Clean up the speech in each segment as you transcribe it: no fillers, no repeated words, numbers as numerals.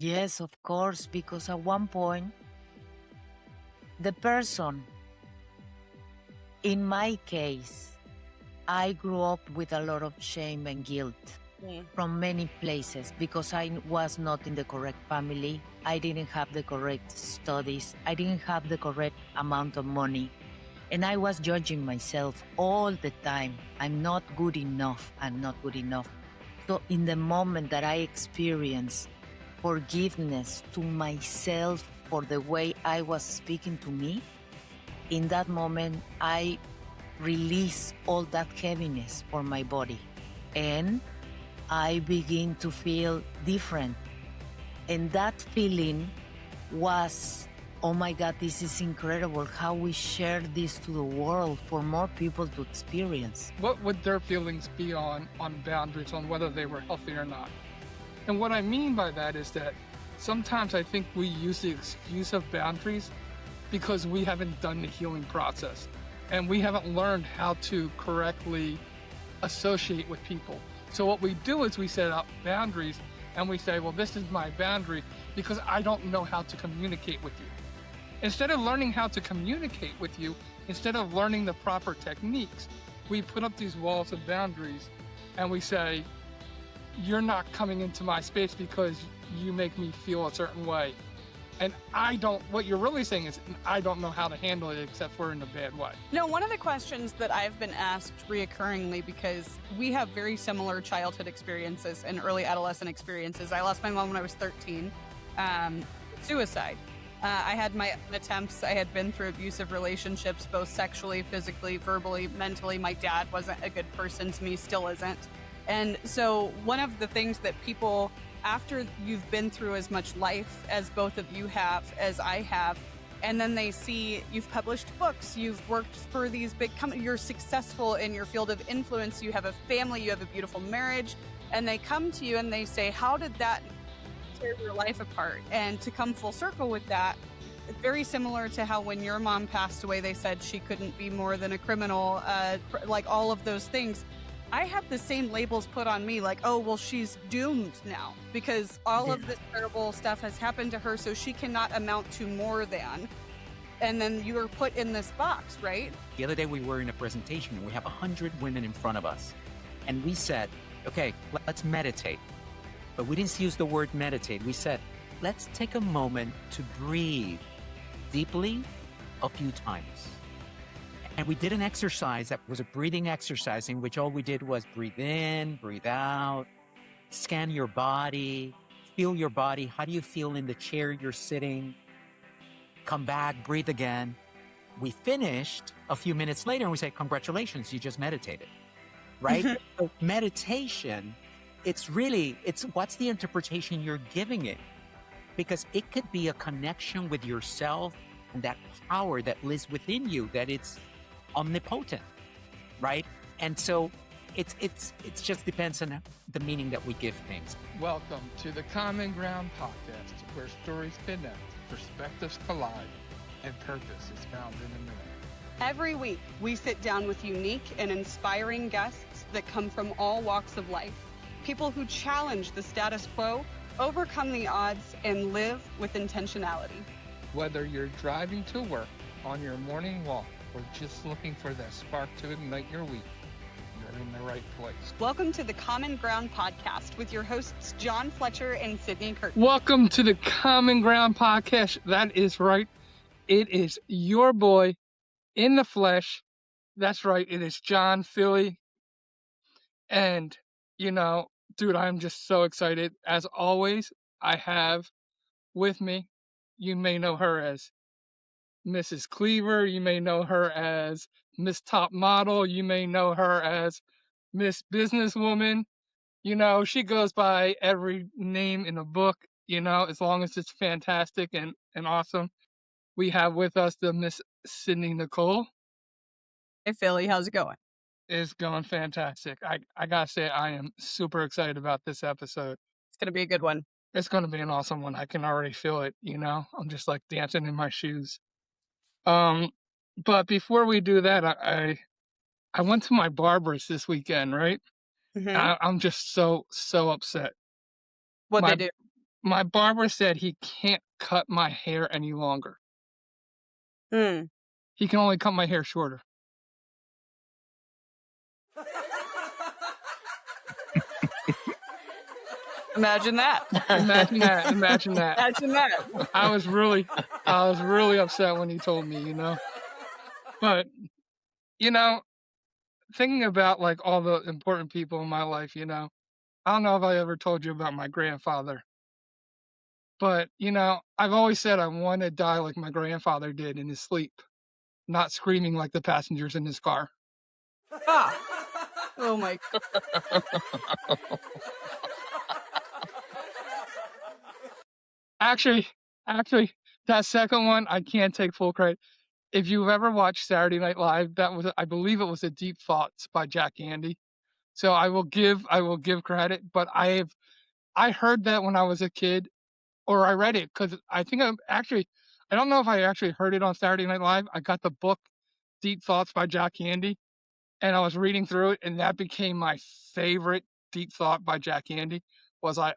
Yes, of course, because at one point, the person, in my case, I grew up with a lot of shame and guilt from many places because I was not in the correct family. I didn't have the correct studies. I didn't have the correct amount of money. And I was judging myself all the time. I'm not good enough. I'm not good enough. So in the moment that I experienced forgiveness to myself for the way I was speaking to me, in that moment, I release all that heaviness for my body. And I begin to feel different. And that feeling was, oh my God, this is incredible how we share this to the world for more people to experience. What would their feelings be on boundaries, on whether they were healthy or not? And what I mean by that is that sometimes I think we use the excuse of boundaries because we haven't done the healing process and we haven't learned how to correctly associate with people. So what we do is we set up boundaries and we say, well, this is my boundary because I don't know how to communicate with you. Instead of learning how to communicate with you, instead of learning the proper techniques, we put up these walls of boundaries and we say, you're not coming into my space because you make me feel a certain way. And what you're really saying is, I don't know how to handle it except for in a bad way. No, one of the questions that I've been asked reoccurringly, because we have very similar childhood experiences and early adolescent experiences. I lost my mom when I was 13. Suicide. I had my own attempts. I had been through abusive relationships, both sexually, physically, verbally, mentally. My dad wasn't a good person to me, still isn't. And so one of the things that people, after you've been through as much life as both of you have, as I have, and then they see you've published books, you've worked for these big companies, you're successful in your field of influence, you have a family, you have a beautiful marriage, and they come to you and they say, how did that tear your life apart? And to come full circle with that, it's very similar to how when your mom passed away, they said she couldn't be more than a criminal, like all of those things. I have the same labels put on me, like, oh, well, she's doomed now because all of this terrible stuff has happened to her, so she cannot amount to more than. And then you are put in this box, right? The other day we were in a presentation and we have 100 women in front of us. And we said, okay, let's meditate. But we didn't use the word meditate. We said, let's take a moment to breathe deeply a few times. And we did an exercise that was a breathing exercise in which all we did was breathe in, breathe out, scan your body, feel your body. How do you feel in the chair you're sitting? Come back, breathe again. We finished a few minutes later and we say, congratulations, you just meditated, right? So meditation, it's what's the interpretation you're giving it? Because it could be a connection with yourself and that power that lives within you, that it's omnipotent, right? And so it just depends on the meaning that we give things. Welcome to the Common Ground podcast, where stories connect, perspectives collide, and purpose is found in the middle. Every week, we sit down with unique and inspiring guests that come from all walks of life. People who challenge the status quo, overcome the odds, and live with intentionality. Whether you're driving to work, on your morning walk, or just looking for that spark to ignite your week, you're in the right place. Welcome to the Common Ground podcast with your hosts, John Fletcher and Sydney Curtin. Welcome to the Common Ground podcast. That is right. It is your boy in the flesh. That's right. It is John Philly. And, dude, I'm just so excited. As always, I have with me, you may know her as Mrs. Cleaver. You may know her as Miss Top Model. You may know her as Miss Businesswoman. She goes by every name in the book, as long as it's fantastic and awesome. We have with us the Miss Sydney Nicole. Hey, Philly, how's it going? It's going fantastic. I gotta say, I am super excited about this episode. It's going to be a good one. It's going to be an awesome one. I can already feel it, I'm just like dancing in my shoes. But before we do that, I went to my barber's this weekend, right? Mm-hmm. I'm just so upset. What'd they do? my barber said he can't cut my hair any longer. Hmm. He can only cut my hair shorter. Imagine that. Imagine that. Imagine that. Imagine that. I was really upset when he told me, you know. But, you know, thinking about like all the important people in my life, you know, I don't know if I ever told you about my grandfather. But, you know, I've always said I want to die like my grandfather did in his sleep, not screaming like the passengers in his car. Ah. Oh my. Actually, that second one, I can't take full credit. If you've ever watched Saturday Night Live, that was, I believe it was a Deep Thoughts by Jack Andy. So I will give credit, but I heard that when I was a kid, or I read it because I think I don't know if I actually heard it on Saturday Night Live. I got the book Deep Thoughts by Jack Andy, and I was reading through it, and that became my favorite deep thought by Jack Andy. Was I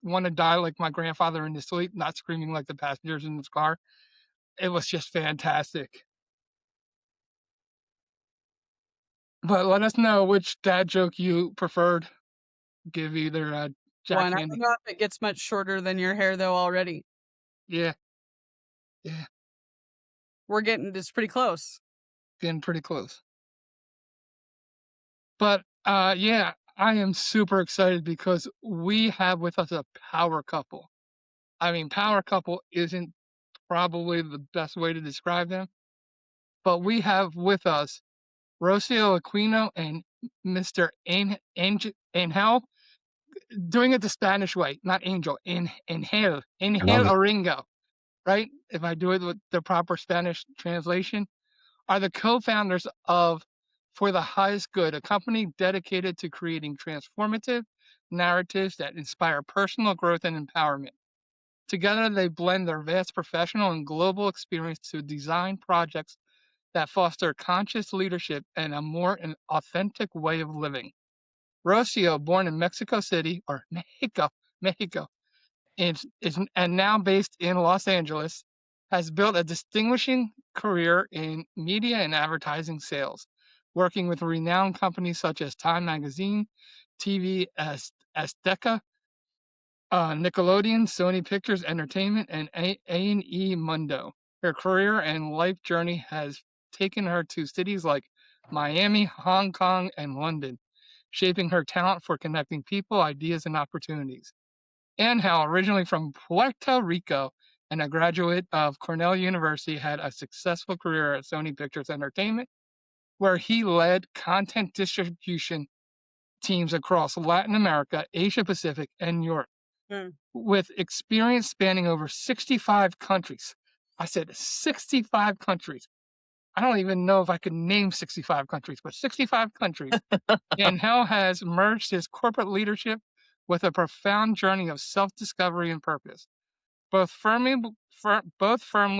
want to die like my grandfather in his sleep, not screaming like the passengers in his car. It was just fantastic. But let us know which dad joke you preferred. Give either Jack One. I Andy. don't know if it gets much shorter than your hair though already. Yeah, We're getting this pretty close. getting pretty close. But yeah, I am super excited because we have with us a power couple. I mean, power couple isn't probably the best way to describe them, but we have with us Rocio Aquino and Mr. Angel, doing it the Spanish way, not Angel, Angel Orengo, right? If I do it with the proper Spanish translation, are the co-founders of For the Highest Good, a company dedicated to creating transformative narratives that inspire personal growth and empowerment. Together, they blend their vast professional and global experience to design projects that foster conscious leadership and a more authentic way of living. Rocio, born in Mexico City, or Mexico, and now based in Los Angeles, has built a distinguishing career in media and advertising sales, working with renowned companies such as Time Magazine, TV Azteca, Nickelodeon, Sony Pictures Entertainment, and A&E Mundo. Her career and life journey has taken her to cities like Miami, Hong Kong, and London, shaping her talent for connecting people, ideas, and opportunities. Angel, originally from Puerto Rico and a graduate of Cornell University, had a successful career at Sony Pictures Entertainment, where he led content distribution teams across Latin America, Asia Pacific, and Europe, with experience spanning over 65 countries. I said 65 countries. I don't even know if I could name 65 countries, but 65 countries. Angel has merged his corporate leadership with a profound journey of self-discovery and purpose. Both firmly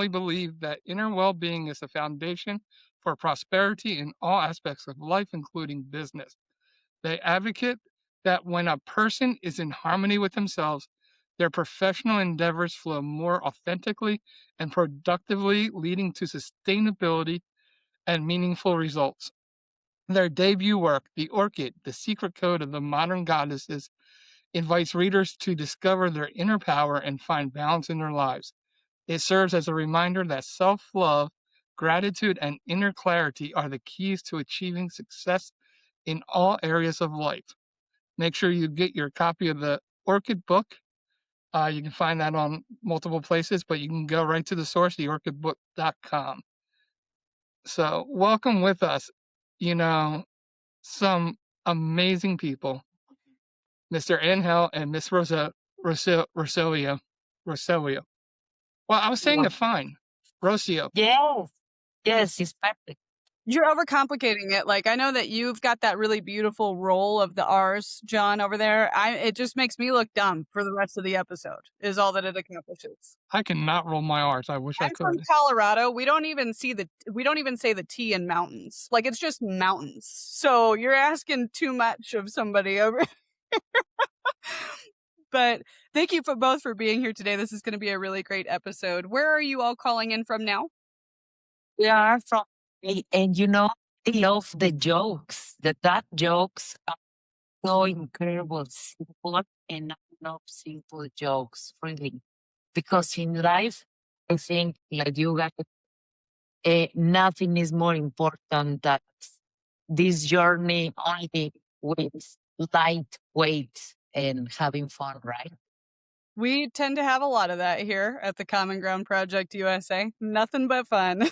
believe that inner well-being is the foundation for prosperity in all aspects of life, including business. They advocate that when a person is in harmony with themselves, their professional endeavors flow more authentically and productively, leading to sustainability and meaningful results. Their debut work, The Orchid, The Secret Code of the Modern Goddesses, invites readers to discover their inner power and find balance in their lives. It serves as a reminder that self-love, gratitude, and inner clarity are the keys to achieving success in all areas of life. Make sure you get your copy of the Orchid book. You can find that on multiple places, but you can go right to the source, theorchidbook.com. So welcome with us, you know, some amazing people, Mr. Angel and Miss Rocio. Well, I was saying it fine. Rocio. Yes, it's perfect. You're overcomplicating it. Like, I know that you've got that really beautiful roll of the R's, John, over there. It just makes me look dumb for the rest of the episode, is all that it accomplishes. I cannot roll my R's. I wish I I'm could. from Colorado. We don't even say the T in mountains. Like, it's just mountains. So you're asking too much of somebody over. But thank you for both for being here today. This is going to be a really great episode. Where are you all calling in from now? We are from, and you know, I love the jokes. The dad jokes are so incredible, simple, and I love simple jokes, really. Because in life, I think, like you guys, nothing is more important than this journey only with lightweight and having fun, right? We tend to have a lot of that here at the Common Ground Project USA. Nothing but fun.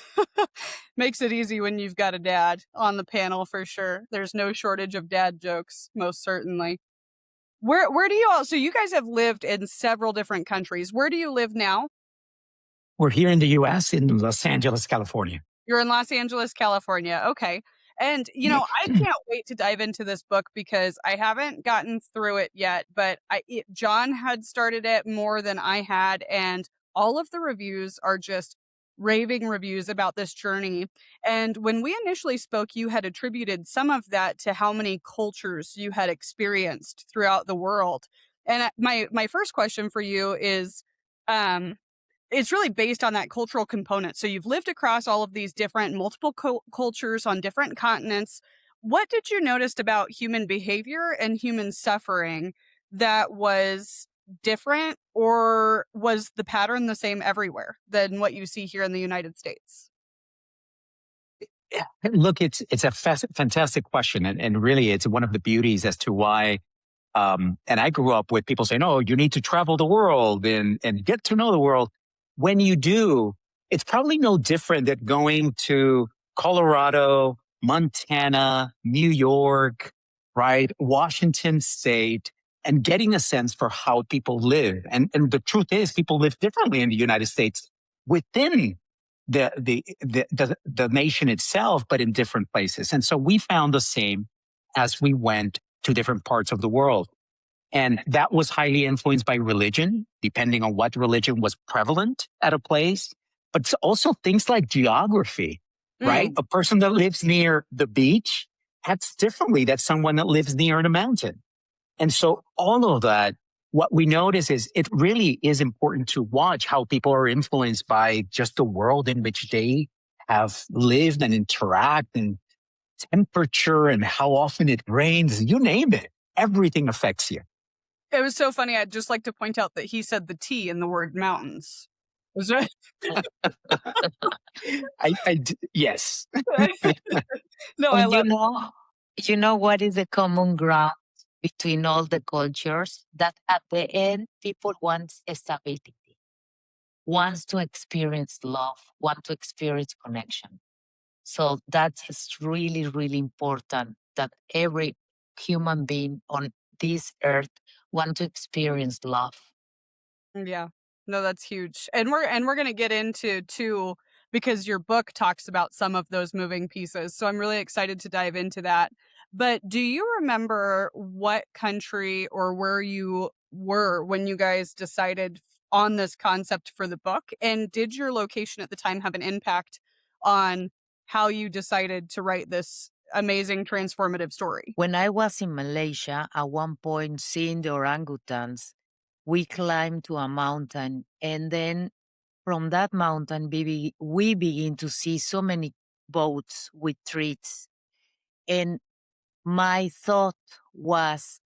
Makes it easy when you've got a dad on the panel for sure. There's no shortage of dad jokes, most certainly. Where do you all, so you guys have lived in several different countries. Where do you live now? We're here in the US, in Los Angeles, California. You're in Los Angeles, California. Okay. And, I can't wait to dive into this book because I haven't gotten through it yet, but John had started it more than I had. And all of the reviews are just raving reviews about this journey. And when we initially spoke, you had attributed some of that to how many cultures you had experienced throughout the world. And my first question for you is, it's really based on that cultural component. So you've lived across all of these different multiple cultures on different continents. What did you notice about human behavior and human suffering that was different, or was the pattern the same everywhere than what you see here in the United States? Look, it's a fantastic question. And really, it's one of the beauties as to why. And I grew up with people saying, oh, you need to travel the world and get to know the world. When you do, it's probably no different than going to Colorado, Montana, New York, right? Washington State, and getting a sense for how people live. And the truth is, people live differently in the United States within the nation itself, but in different places. And so we found the same as we went to different parts of the world. And that was highly influenced by religion, depending on what religion was prevalent at a place, but it's also things like geography, right? A person that lives near the beach acts differently than someone that lives near the mountain. And so all of that, what we notice is it really is important to watch how people are influenced by just the world in which they have lived and interact, and temperature and how often it rains, you name it. Everything affects you. It was so funny. I'd just like to point out that he said the T in the word mountains. Was that? Yes. No, I love you know what is the common ground between all the cultures? That at the end, people want stability, wants to experience love, want to experience connection. So that's really, really important that every human being on this earth want to experience love. Yeah. No, that's huge. And we're going to get into too, because your book talks about some of those moving pieces. So I'm really excited to dive into that. But do you remember what country or where you were when you guys decided on this concept for the book? And did your location at the time have an impact on how you decided to write this amazing transformative story? When I was in Malaysia, at one point seeing the orangutans, we climbed to a mountain, and then from that mountain, we begin to see so many boats with treats. And my thought was,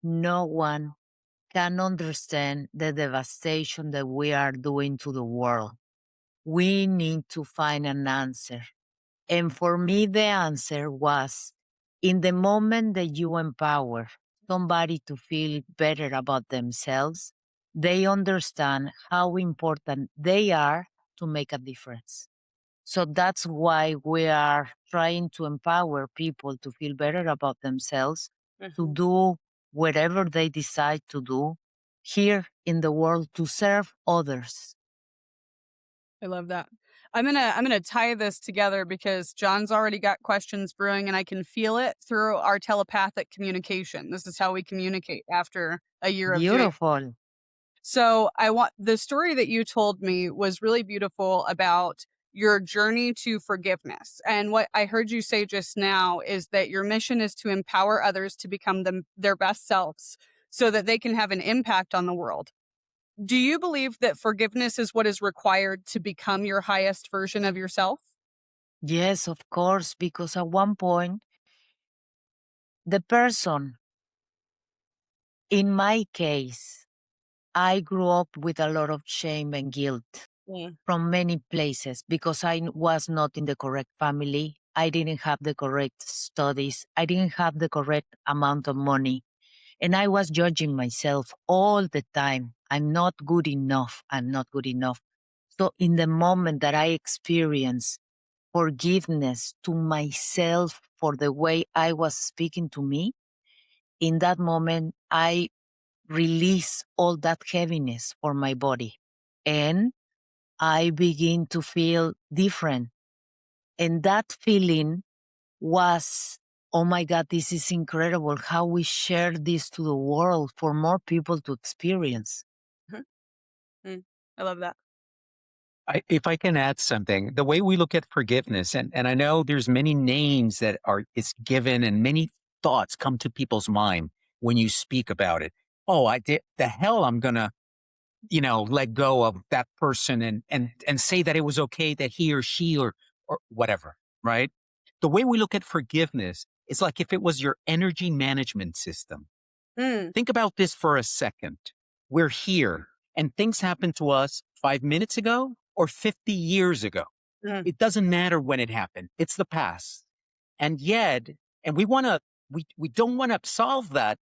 no one can understand the devastation that we are doing to the world. We need to find an answer. And for me, the answer was, in the moment that you empower somebody to feel better about themselves, they understand how important they are to make a difference. So that's why we are trying to empower people to feel better about themselves, to do whatever they decide to do here in the world to serve others. I love that. I'm gonna tie this together because John's already got questions brewing, and I can feel it through our telepathic communication. This is how we communicate after a year of doing it. Beautiful. So the story that you told me was really beautiful about your journey to forgiveness. And what I heard you say just now is that your mission is to empower others to become their best selves. so that they can have an impact on the world. Do you believe that forgiveness is what is required to become your highest version of yourself? Yes, of course, because at one point, the person, in my case, I grew up with a lot of shame and guilt Mm. from many places because I was not in the correct family. I didn't have the correct studies. I didn't have the correct amount of money. And I was judging myself all the time. I'm not good enough. I'm not good enough. So in the moment that I experienced forgiveness to myself for the way I was speaking to me, in that moment, I release all that heaviness for my body. And I begin to feel different. And that feeling was, oh my God, this is incredible how we share this to the world for more people to experience. Mhm. Mm. I love that. If I can add something, the way we look at forgiveness, and I know there's many names that are it's given, and many thoughts come to people's mind when you speak about it. Oh, I did the hell I'm gonna, let go of that person and say that it was okay that he or she or whatever, right? The way we look at forgiveness is like if it was your energy management system. Mm. Think about this for a second. We're here and things happened to us 5 minutes ago or 50 years ago. Mm. It doesn't matter when it happened. It's the past. And yet, and we don't want to solve that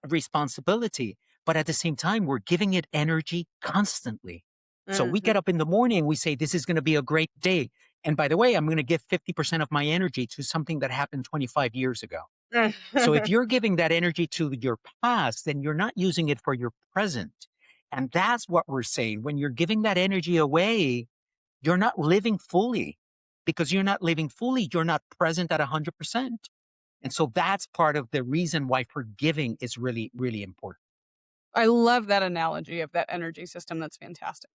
responsibility, but at the same time, we're giving it energy constantly. So we get Mhm. up in the morning and we say, this is going to be a great day. And by the way, I'm going to give 50% of my energy to something that happened 25 years ago. So if you're giving that energy to your past, then you're not using it for your present. And that's what we're saying. When you're giving that energy away, you're not living fully. Because you're not living fully, you're not present at 100%. And so that's part of the reason why forgiving is really, really important. I love that analogy of that energy system. That's fantastic.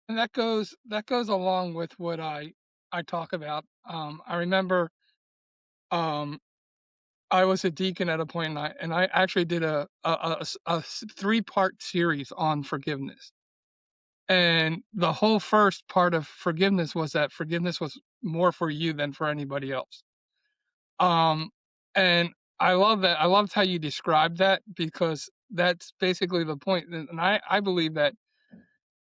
And that goes along with what I talk about. I remember um, I was a deacon at a point, and I actually did a 3-part series on forgiveness. And the whole first part of forgiveness was that forgiveness was more for you than for anybody else. Um, and I love that. I loved how you described that because that's basically the point. And I believe that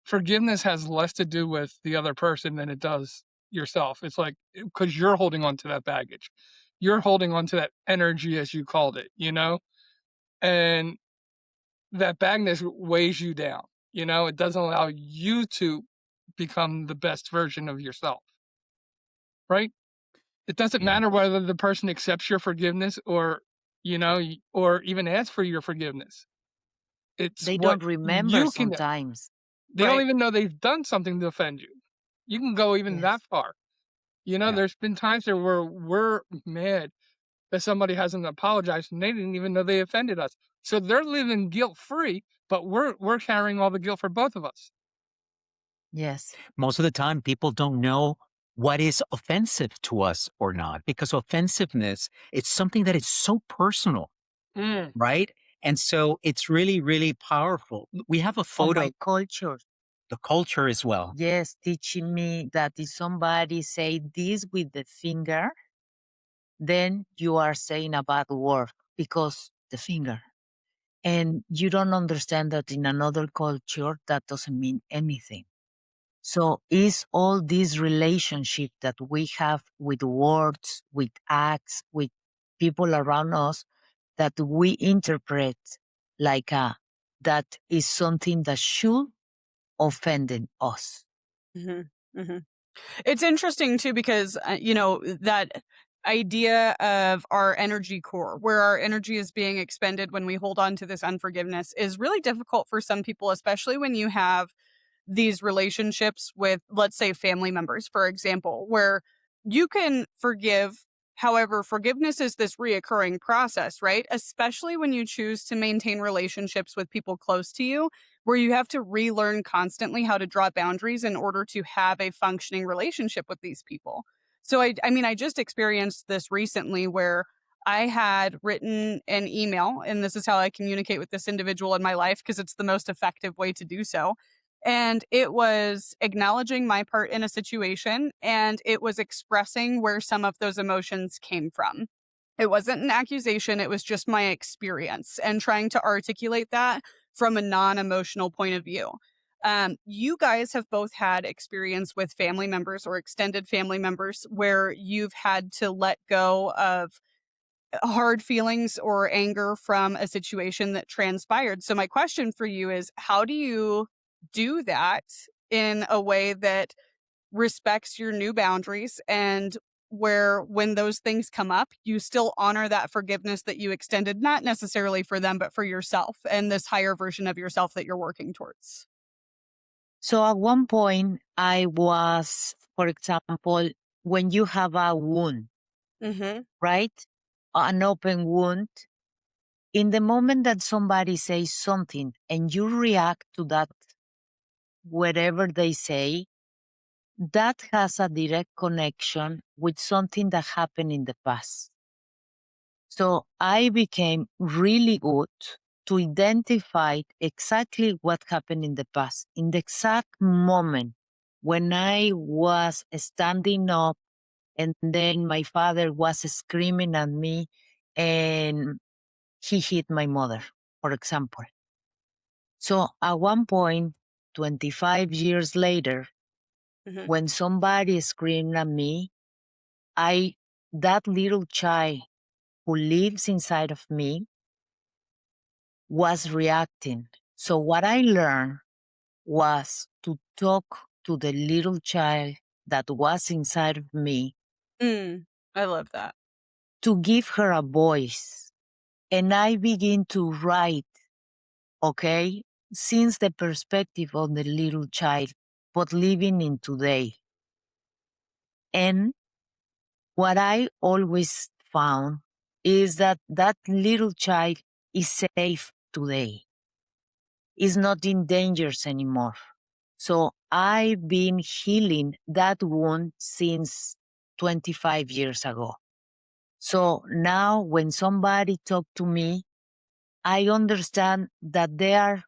forgiveness has less to do with the other person than it does yourself. It's like because you're holding on to that baggage, you're holding on to that energy, as you called it, and that baggage weighs you down. It doesn't allow you to become the best version of yourself, right? It doesn't Yeah. matter whether the person accepts your forgiveness or even asks for your forgiveness. It's They what don't remember you can. sometimes. They don't Right. even know they've done something to offend you. You can go even that Yes. far. Yeah. There's been times there where we're mad that somebody hasn't apologized and they didn't even know they offended us. So they're living guilt free, but we're carrying all the guilt for both of us. Yes. Most of the time, people don't know what is offensive to us or not because offensiveness, it's something that is so personal, Mm. right? And so it's really, really powerful. We have a On my photo, culture, the culture as well. yes, teaching me that if somebody say this with the finger, then you are saying a bad word because the finger. And you don't understand that in another culture, that doesn't mean anything. So is all this relationship that we have with words, with acts, with people around us that we interpret like that is something that should offend us. Mhm. Mhm. It's interesting too because that idea of our energy core, where our energy is being expended when we hold on to this unforgiveness, is really difficult for some people, especially when you have these relationships with, let's say, family members, for example, where you can forgive. However, forgiveness is this reoccurring process, right? Especially when you choose to maintain relationships with people close to you, where you have to relearn constantly how to draw boundaries in order to have a functioning relationship with these people. So, I mean, I just experienced this recently where I had written an email, and this is how I communicate with this individual in my life because it's the most effective way to do so. And it was acknowledging my part in a situation, and it was expressing where some of those emotions came from. It wasn't an accusation, it was just my experience and trying to articulate that from a non emotional point of view. You guys have both had experience with family members or extended family members where you've had to let go of hard feelings or anger from a situation that transpired. So, my question for you is how do you do that in a way that respects your new boundaries and where when those things come up, you still honor that forgiveness that you extended, not necessarily for them, but for yourself and this higher version of yourself that you're working towards? So at one point, I was, for example, when you have a wound, Mm-hmm. right? An open wound, in the moment that somebody says something and you react to that, whatever they say, that has a direct connection with something that happened in the past. So I became really good to identify exactly what happened in the past. In the exact moment when I was standing up and then my father was screaming at me and he hit my mother, for example. So at one point, 25 years later, Mm-hmm. when somebody screamed at me, that little child who lives inside of me was reacting. So what I learned was to talk to the little child that was inside of me, I love that. to give her a voice. And I begin to write, okay, since the perspective of the little child, but living in today. And what I always found is that that little child is safe today, is not in dangers anymore. So I've been healing that wound since 25 years ago. So now when somebody talk to me, I understand that they are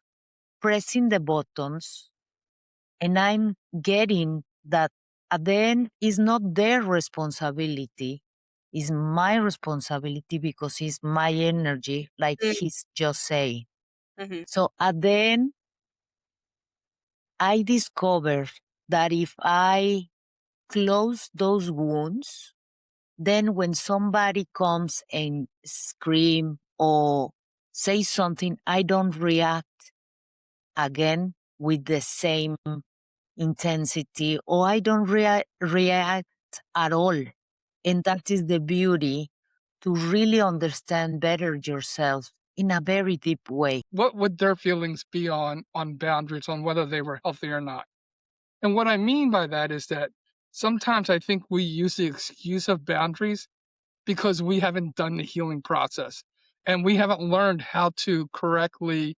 pressing the buttons and I'm getting that at the end is not their responsibility, is my responsibility because it's my energy, like he's just saying. Mm-hmm. So at the end, I discovered that if I close those wounds, then when somebody comes and scream or say something, I don't react again with the same intensity or I don't react at all. And that is the beauty to really understand better yourself in a very deep way. What would their feelings be on boundaries, on whether they were healthy or not? And what I mean by that is that sometimes I think we use the excuse of boundaries because we haven't done the healing process and we haven't learned how to correctly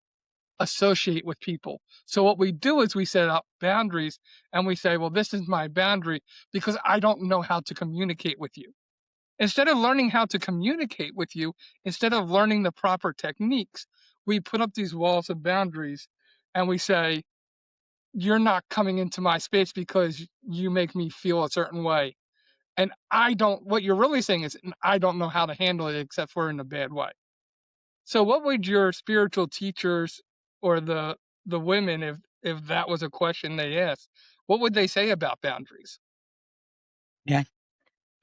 associate with people. So what we do is we set up boundaries and we say, well, this is my boundary because I don't know how to communicate with you. Instead of learning how to communicate with you, instead of learning the proper techniques, we put up these walls of boundaries and we say, you're not coming into my space because you make me feel a certain way. And what you're really saying is, I don't know how to handle it except for in a bad way. So what would your spiritual teachers or the women, if that was a question they asked, what would they say about boundaries? Yeah.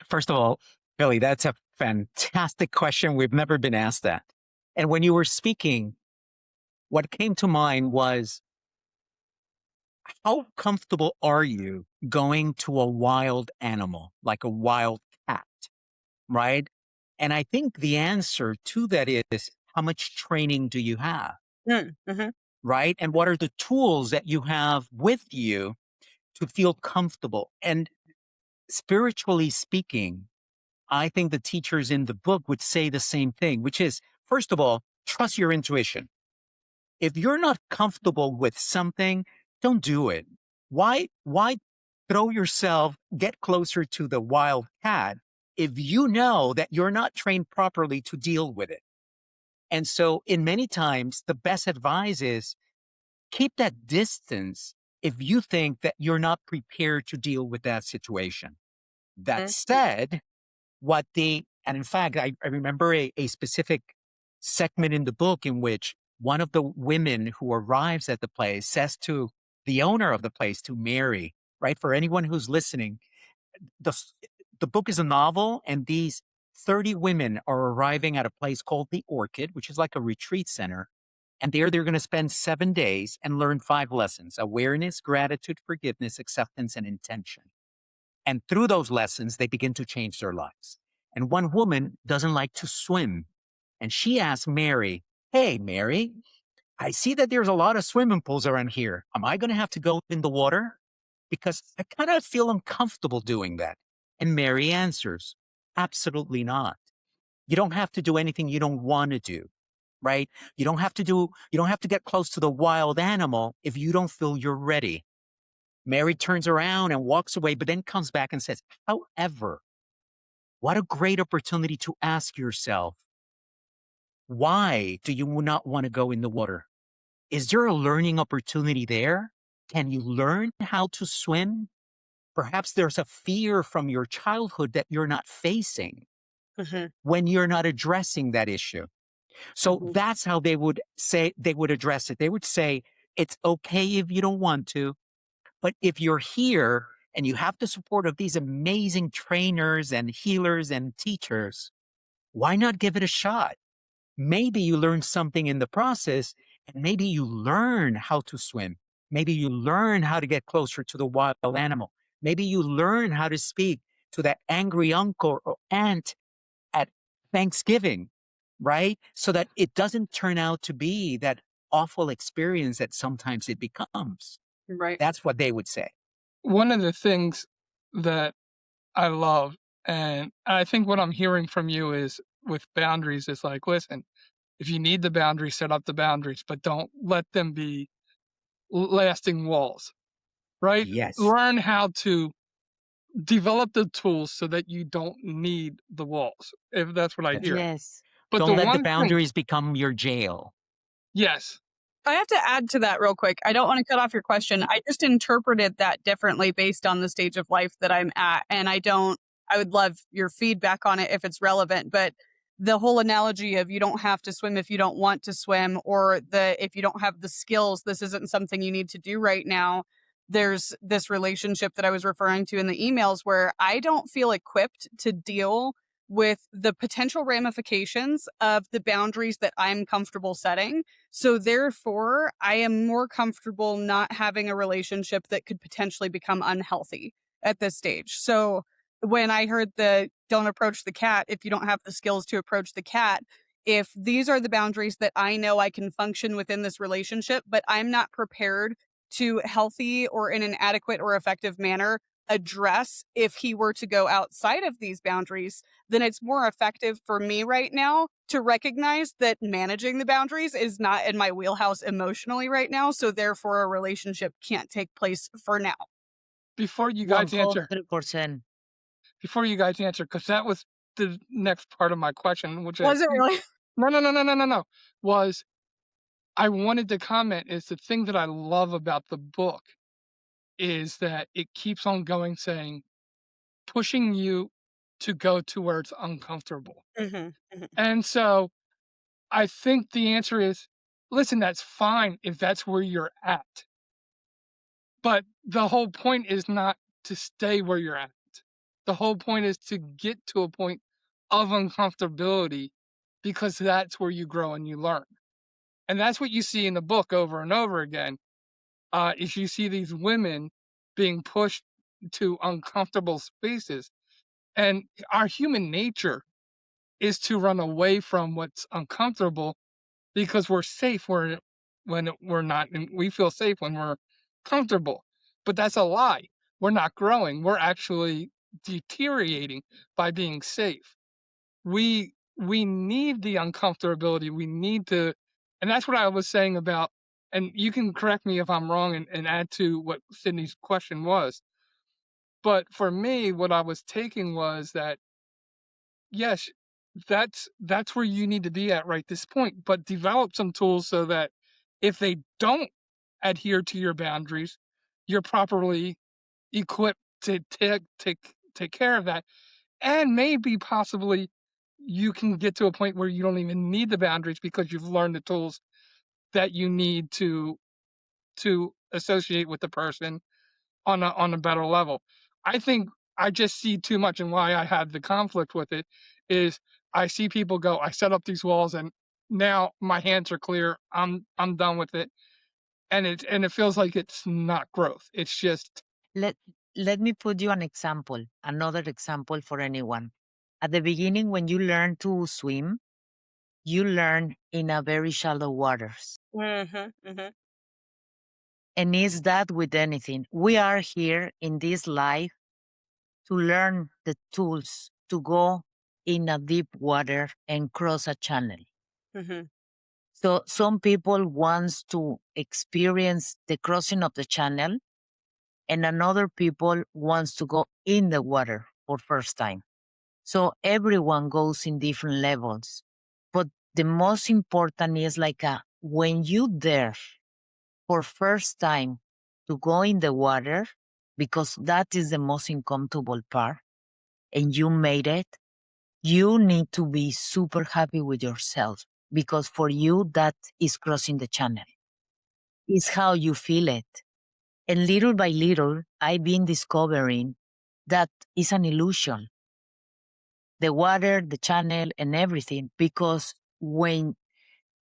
First of all, Billy, that's a fantastic question. We've never been asked that. And when you were speaking, what came to mind was how comfortable are you going to a wild animal, like a wild cat, right? And I think the answer to that is how much training do you have, Mm-hmm. right? And what are the tools that you have with you to feel comfortable? And spiritually speaking, I think the teachers in the book would say the same thing, which is, first of all, trust your intuition. If you're not comfortable with something, don't do it. Why throw yourself, get closer to the wild cat if you know that you're not trained properly to deal with it. And so, in many times, the best advice is keep that distance if you think that you're not prepared to deal with that situation. That said, and in fact, I remember a specific segment in the book in which one of the women who arrives at the place says to the owner of the place, to Mary, right? For anyone who's listening, the, the book is a novel, and these 30 women are arriving at a place called the Orchid, which is like a retreat center. And there they're going to spend 7 days and learn 5 lessons: awareness, gratitude, forgiveness, acceptance, and intention. And through those lessons, they begin to change their lives. And one woman doesn't like to swim. And she asks Mary, "Hey, Mary, I see that there's a lot of swimming pools around here. Am I going to have to go in the water? Because I kind of feel uncomfortable doing that." And Mary answers, "Absolutely not. You don't have to do anything you don't want to do, right? You don't have to get close to the wild animal if you don't feel you're ready." Mary turns around and walks away, but then comes back and says, "However, what a great opportunity to ask yourself, why do you not want to go in the water? Is there a learning opportunity there? Can you learn how to swim? Perhaps there's a fear from your childhood that you're not facing when you're not addressing that issue." So that's how they would address it. They would say, it's okay if you don't want to, but if you're here and you have the support of these amazing trainers and healers and teachers, why not give it a shot? Maybe you learn something in the process, and maybe you learn how to swim. Maybe you learn how to get closer to the wild animal. Maybe you learn how to speak to that angry uncle or aunt at Thanksgiving, right? So that it doesn't turn out to be that awful experience that sometimes it becomes. Right. That's what they would say. One of the things that I love, and I think what I'm hearing from you is with boundaries is like, listen, if you need the boundaries, set up the boundaries, but don't let them be lasting walls, right? Yes. Learn how to develop the tools so that you don't need the walls, if that's what I That's hear. right. Yes. But Don't the let the one thing, boundaries become your jail. yes, I have to add to that real quick. I don't want to cut off your question. I just interpreted that differently based on the stage of life that I'm at. And I would love your feedback on it if it's relevant. But the whole analogy of you don't have to swim if you don't want to swim, or if you don't have the skills, this isn't something you need to do right now. There's this relationship that I was referring to in the emails where I don't feel equipped to deal with the potential ramifications of the boundaries that I'm comfortable setting. So therefore, I am more comfortable not having a relationship that could potentially become unhealthy at this stage. So when I heard the don't approach the cat if you don't have the skills to approach the cat, if these are the boundaries that I know I can function within this relationship, but I'm not prepared to healthy or in an adequate or effective manner address if he were to go outside of these boundaries, then it's more effective for me right now to recognize that managing the boundaries is not in my wheelhouse emotionally right now. So therefore, a relationship can't take place for now. before you guys answer, 100%. because that was the next part of my question, which Was it really? no, was I wanted to comment is the thing that I love about the book is that it keeps on going saying, pushing you to go to where it's uncomfortable. And so I think the answer is, listen, that's fine if that's where you're at. But the whole point is not to stay where you're at. The whole point is to get to a point of uncomfortability because that's where you grow and you learn. And that's what you see in the book over and over again. Is you see these women being pushed to uncomfortable spaces. And our human nature is to run away from what's uncomfortable because we're safe when we're not, and we feel safe when we're comfortable. But that's a lie. We're not growing. We're actually deteriorating by being safe. We need the uncomfortability. We need to, and that's what I was saying about. And you can correct me if I'm wrong and add to what Sydney's question was. But for me, what I was taking was that yes, that's where you need to be at right this point. But develop some tools so that if they don't adhere to your boundaries, you're properly equipped to take care of that. And maybe possibly you can get to a point where you don't even need the boundaries because you've learned the tools that you need to associate with the person on a better level. I think I just see too much, and why I had the conflict with it is I see people go, I set up these walls and now my hands are clear. I'm done with it. And it feels like it's not growth. It's just Let let me put you an example, another example for anyone. At the beginning, when you learn to swim, you learn in a very shallow waters. And is that with anything? We are here in this life to learn the tools to go in a deep water and cross a channel. So some people wants to experience the crossing of the channel, and another people wants to go in the water for first time. So everyone goes in different levels. But the most important is like when you dare for first time to go in the water, because that is the most uncomfortable part, and you made it, you need to be super happy with yourself, because for you, that is crossing the channel. It's how you feel it. And little by little, I've been discovering that is an illusion. The water, the channel, and everything, because when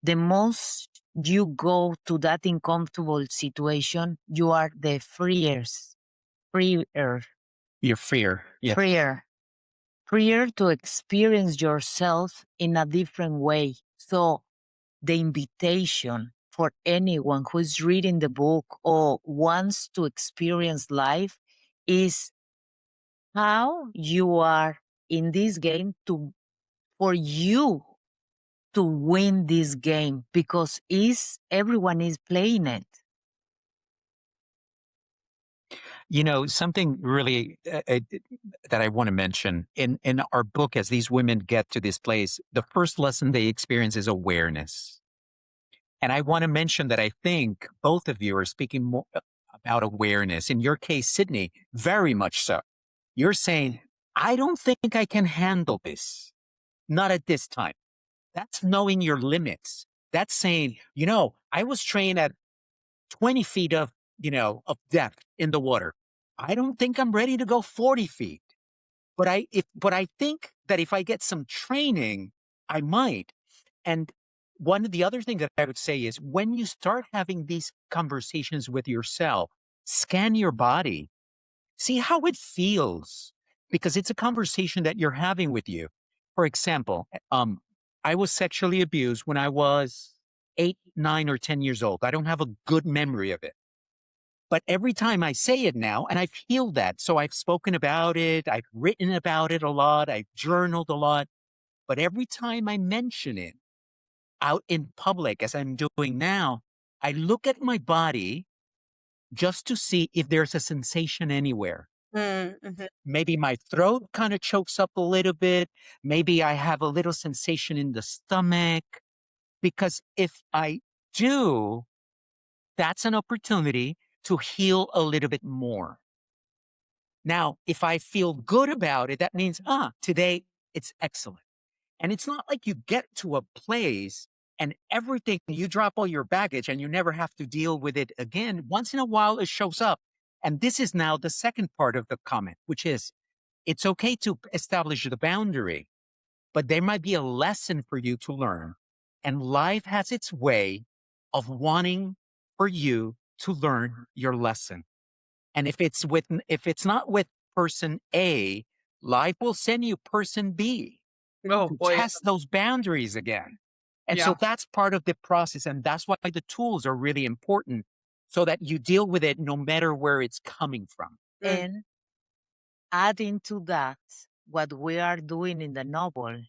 the most you go to that uncomfortable situation, you are the freer, You're freer. Yeah. freer to experience yourself in a different way. So the invitation for anyone who is reading the book or wants to experience life is how you are in this game for you to win this game, because everyone is playing it. You know, something really that I want to mention in our book, as these women get to this place, the first lesson they experience is awareness. And I want to mention that I think both of you are speaking more about awareness. In your case, Sydney, very much so. You're saying, I don't think I can handle this. Not at this time. That's knowing your limits. That's saying, I was trained at 20 feet of depth in the water. I don't think I'm ready to go 40 feet. But I think that if I get some training, I might. And one of the other things that I would say is when you start having these conversations with yourself, scan your body, see how it feels, because it's a conversation that you're having with you. For example, I was sexually abused when I was 8, 9, or 10 years old. I don't have a good memory of it. But every time I say it now, and I've healed that, so I've spoken about it, I've written about it a lot, I've journaled a lot. But every time I mention it out in public, as I'm doing now, I look at my body just to see if there's a sensation anywhere. Maybe my throat kind of chokes up a little bit. Maybe I have a little sensation in the stomach. Because if I do, that's an opportunity to heal a little bit more. Now, if I feel good about it, that means, today it's excellent. And it's not like you get to a place and everything, you drop all your baggage and you never have to deal with it again. Once in a while, it shows up. And this is now the second part of the comment, which is it's okay to establish the boundary, but there might be a lesson for you to learn. And life has its way of wanting for you to learn your lesson. And if it's not with person A, life will send you person B to test those boundaries again. And so that's part of the process. And that's why the tools are really important, so that you deal with it no matter where it's coming from. And adding to that, what we are doing in the novel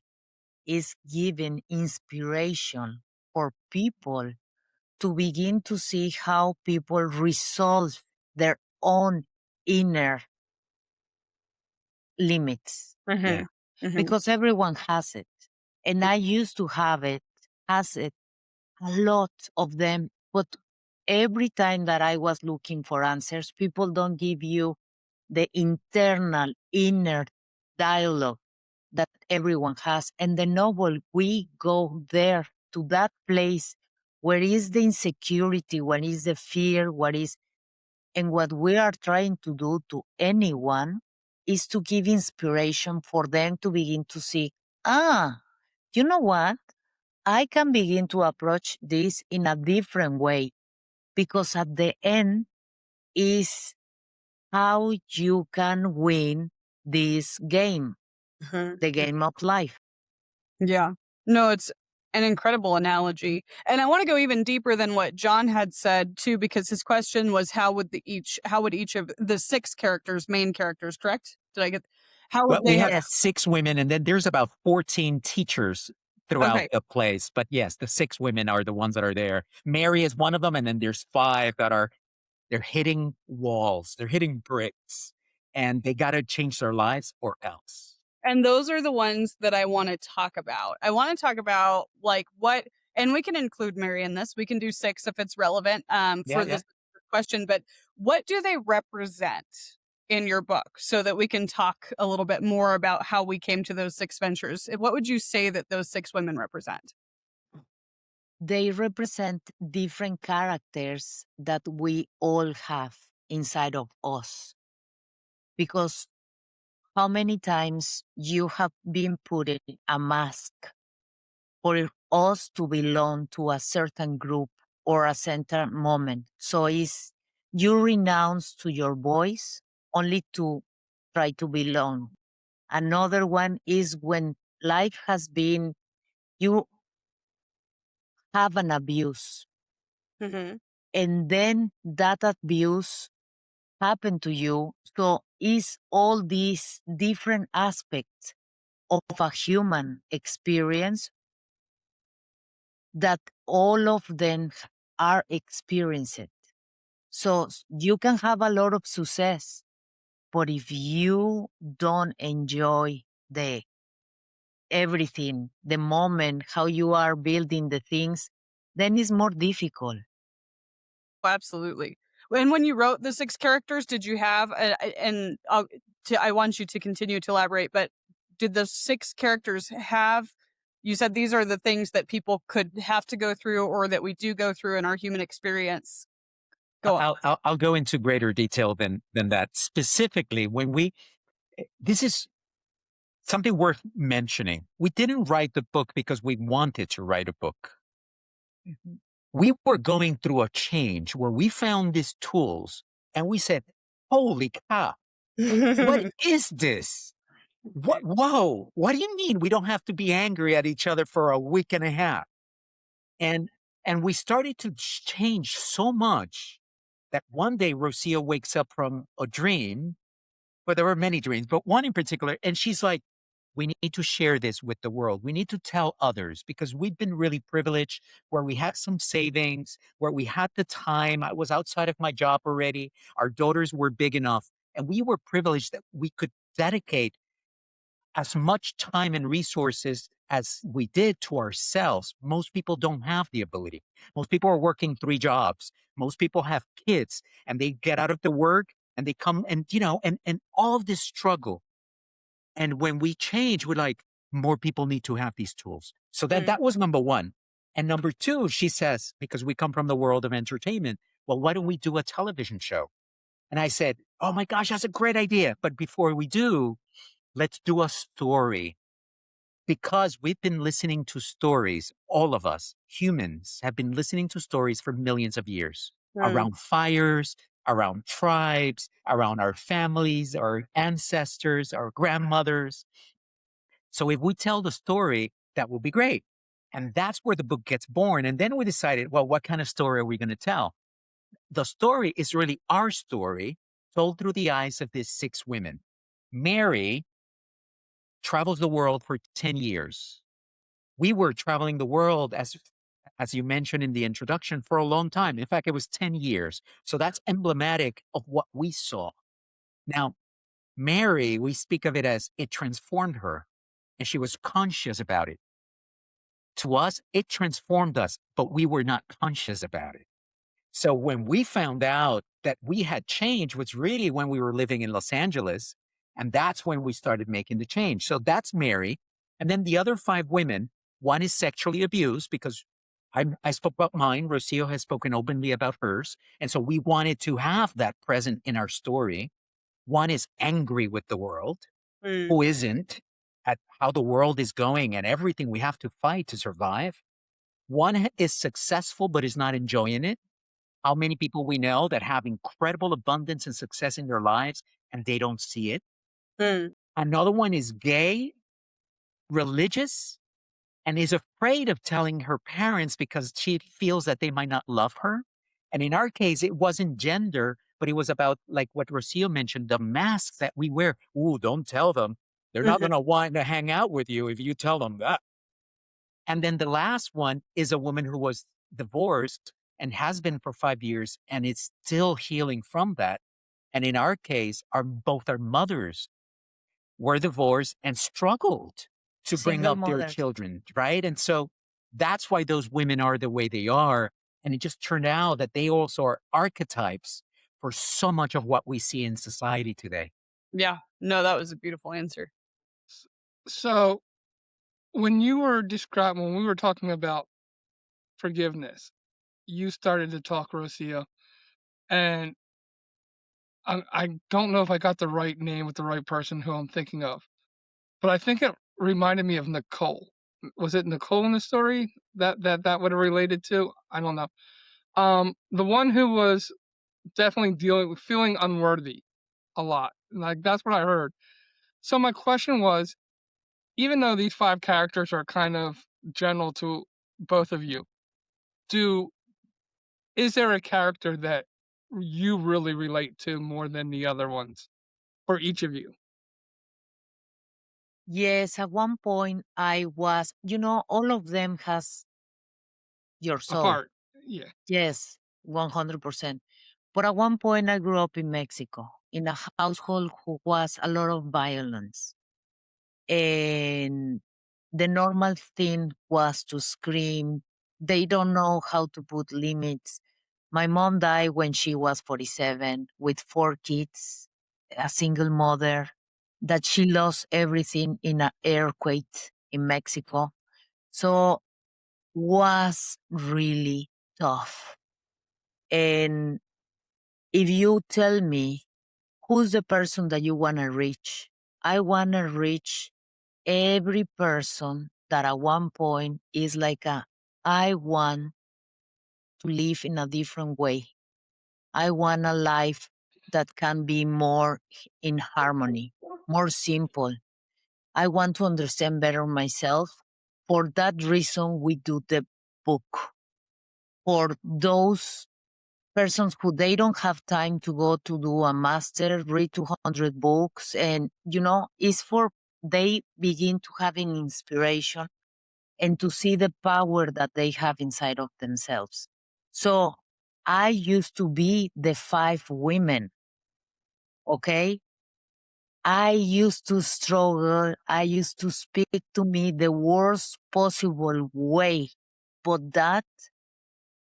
is giving inspiration for people to begin to see how people resolve their own inner limits. Yeah. because everyone has it. And I used to have it, has it, a lot of them. But every time that I was looking for answers, people don't give you the internal, inner dialogue that everyone has. And the novel, we go there to that place where is the insecurity, what is the fear, and what we are trying to do to anyone is to give inspiration for them to begin to see, you know what? I can begin to approach this in a different way, because at the end is how you can win this game, the game of life. Yeah. No, it's an incredible analogy. And I want to go even deeper than what John had said too, because his question was how would each of the six characters, main characters, correct? Did I get how Well, would we they have have 6 women, and then there's about 14 teachers throughout okay. the place. But yes, the 6 women are the ones that are there. Mary is one of them, and then there's 5 that are they're hitting walls, they're hitting bricks, and they got to change their lives or else. And those are the ones that I want to talk about. I want to talk about like what, and we can include Mary in this. We can do 6 if it's relevant Yeah, for yeah. this question, but what do they represent in your book so that we can talk a little bit more about how we came to those 6 ventures? What would you say that those 6 women represent? They represent different characters that we all have inside of us. Because how many times you have been putting a mask for us to belong to a certain group or a certain moment. So is you renounce to your voice only to try to belong. Another one is when life has been, you have an abuse, Mm-hmm. and then that abuse happened to you. So is all these different aspects of a human experience that all of them are experiencing. So you can have a lot of success, but if you don't enjoy the everything, the moment, how you are building the things, then it's more difficult. Absolutely. And when you wrote the 6 characters, did you have and I want you to continue to elaborate, but did the 6 characters have you said these are the things that people could have to go through or that we do go through in our human experience. Go on. I'll go into greater detail than that. Specifically, when this is something worth mentioning. We didn't write the book because we wanted to write a book. Mhm. We were going through a change where we found these tools and we said, holy cow, what is this? Whoa, what do you mean we don't have to be angry at each other for a week and a half? And we started to change so much that one day Rocio wakes up from a dream. Well, there were many dreams, but one in particular, and she's like, we need to share this with the world. We need to tell others because we've been really privileged where we had some savings, where we had the time. I was outside of my job already. Our daughters were big enough, and we were privileged that we could dedicate as much time and resources as we did to ourselves. Most people don't have the ability. Most people are working 3 jobs. Most people have kids and they get out of the work and they come and, and all of this struggle. And when we change, we're like, more people need to have these tools. So that was number 1. And number 2, she says, because we come from the world of entertainment, well, why don't we do a television show? And I said, oh my gosh, that's a great idea. But before we do, let's do a story. Because we've been listening to stories, all of us humans have been listening to stories for millions of years around fires, around tribes, around our families, our ancestors, our grandmothers. So if we tell the story, that will be great. And that's where the book gets born. And then we decided, well, what kind of story are we going to tell? The story is really our story told through the eyes of these 6 women. Mary travels the world for 10 years. We were traveling the world, as you mentioned in the introduction, for a long time. In fact, it was 10 years. So that's emblematic of what we saw. Now, Mary, we speak of it as it transformed her. and she was conscious about it. To us, it transformed us, but we were not conscious about it. So when we found out that we had changed was really when we were living in Los Angeles. And that's when we started making the change. So that's Mary. And then the other 5 women, one is sexually abused because I spoke about mine. Rocio has spoken openly about hers. And so we wanted to have that present in our story. One is angry with the world. Who isn't, at how the world is going and everything we have to fight to survive. One is successful but is not enjoying it. How many people we know that have incredible abundance and success in their lives and they don't see it? Another one is gay, religious, and is afraid of telling her parents because she feels that they might not love her. And in our case, it wasn't gender, but it was about, like what Rocio mentioned, the masks that we wear. Ooh, don't tell them. They're not going to want to hang out with you if you tell them that. And then the last one is a woman who was divorced and has been for 5 years and is still healing from that. And in our case, both our mothers were divorced and struggled to bring Single up their mothers. children, right? And so that's why those women are the way they are. And it just turned out that they also are archetypes for so much of what we see in society today. Yeah. No, that was a beautiful answer. So when we were talking about forgiveness, you started to talk, Rocio, and I don't know if I got the right name with the right person who I'm thinking of, but I think it reminded me of Nicole. Was it Nicole in the story that would have related to? I don't know. The one who was definitely feeling unworthy a lot. Like that's what I heard. So my question was, even though these 5 characters are kind of general to both of you, is there a character that you really relate to more than the other ones for each of you? Yes, at one point I was, all of them has your A soul. part. Yeah. Yes, 100%. But at one point I grew up in Mexico in a household who was a lot of violence. And the normal thing was to scream. They don't know how to put limits. My mom died when she was 47 with 4 kids, a single mother, that she lost everything in an earthquake in Mexico. So was really tough. And if you tell me who's the person that you want to reach, I want to reach every person that at one point is like I want to live in a different way. I want a life that can be more in harmony, more simple. I want to understand better myself. For that reason, we do the book. For those persons who they don't have time to go to do a master, read 200 books, and it's for they begin to have an inspiration and to see the power that they have inside of themselves. So I used to be the 5 women, okay? I used to struggle. I used to speak to me the worst possible way, but that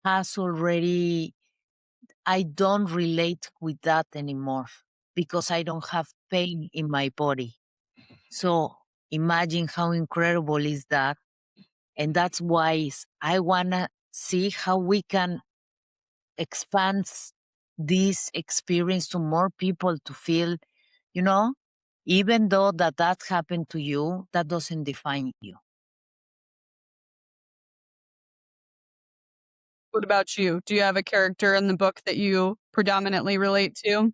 has already, I don't relate with that anymore because I don't have pain in my body. So imagine how incredible is that. And that's why I want to see how we can expand this experience to more people to feel, you know, even though that happened to you, that doesn't define you. What about you? Do you have a character in the book that you predominantly relate to?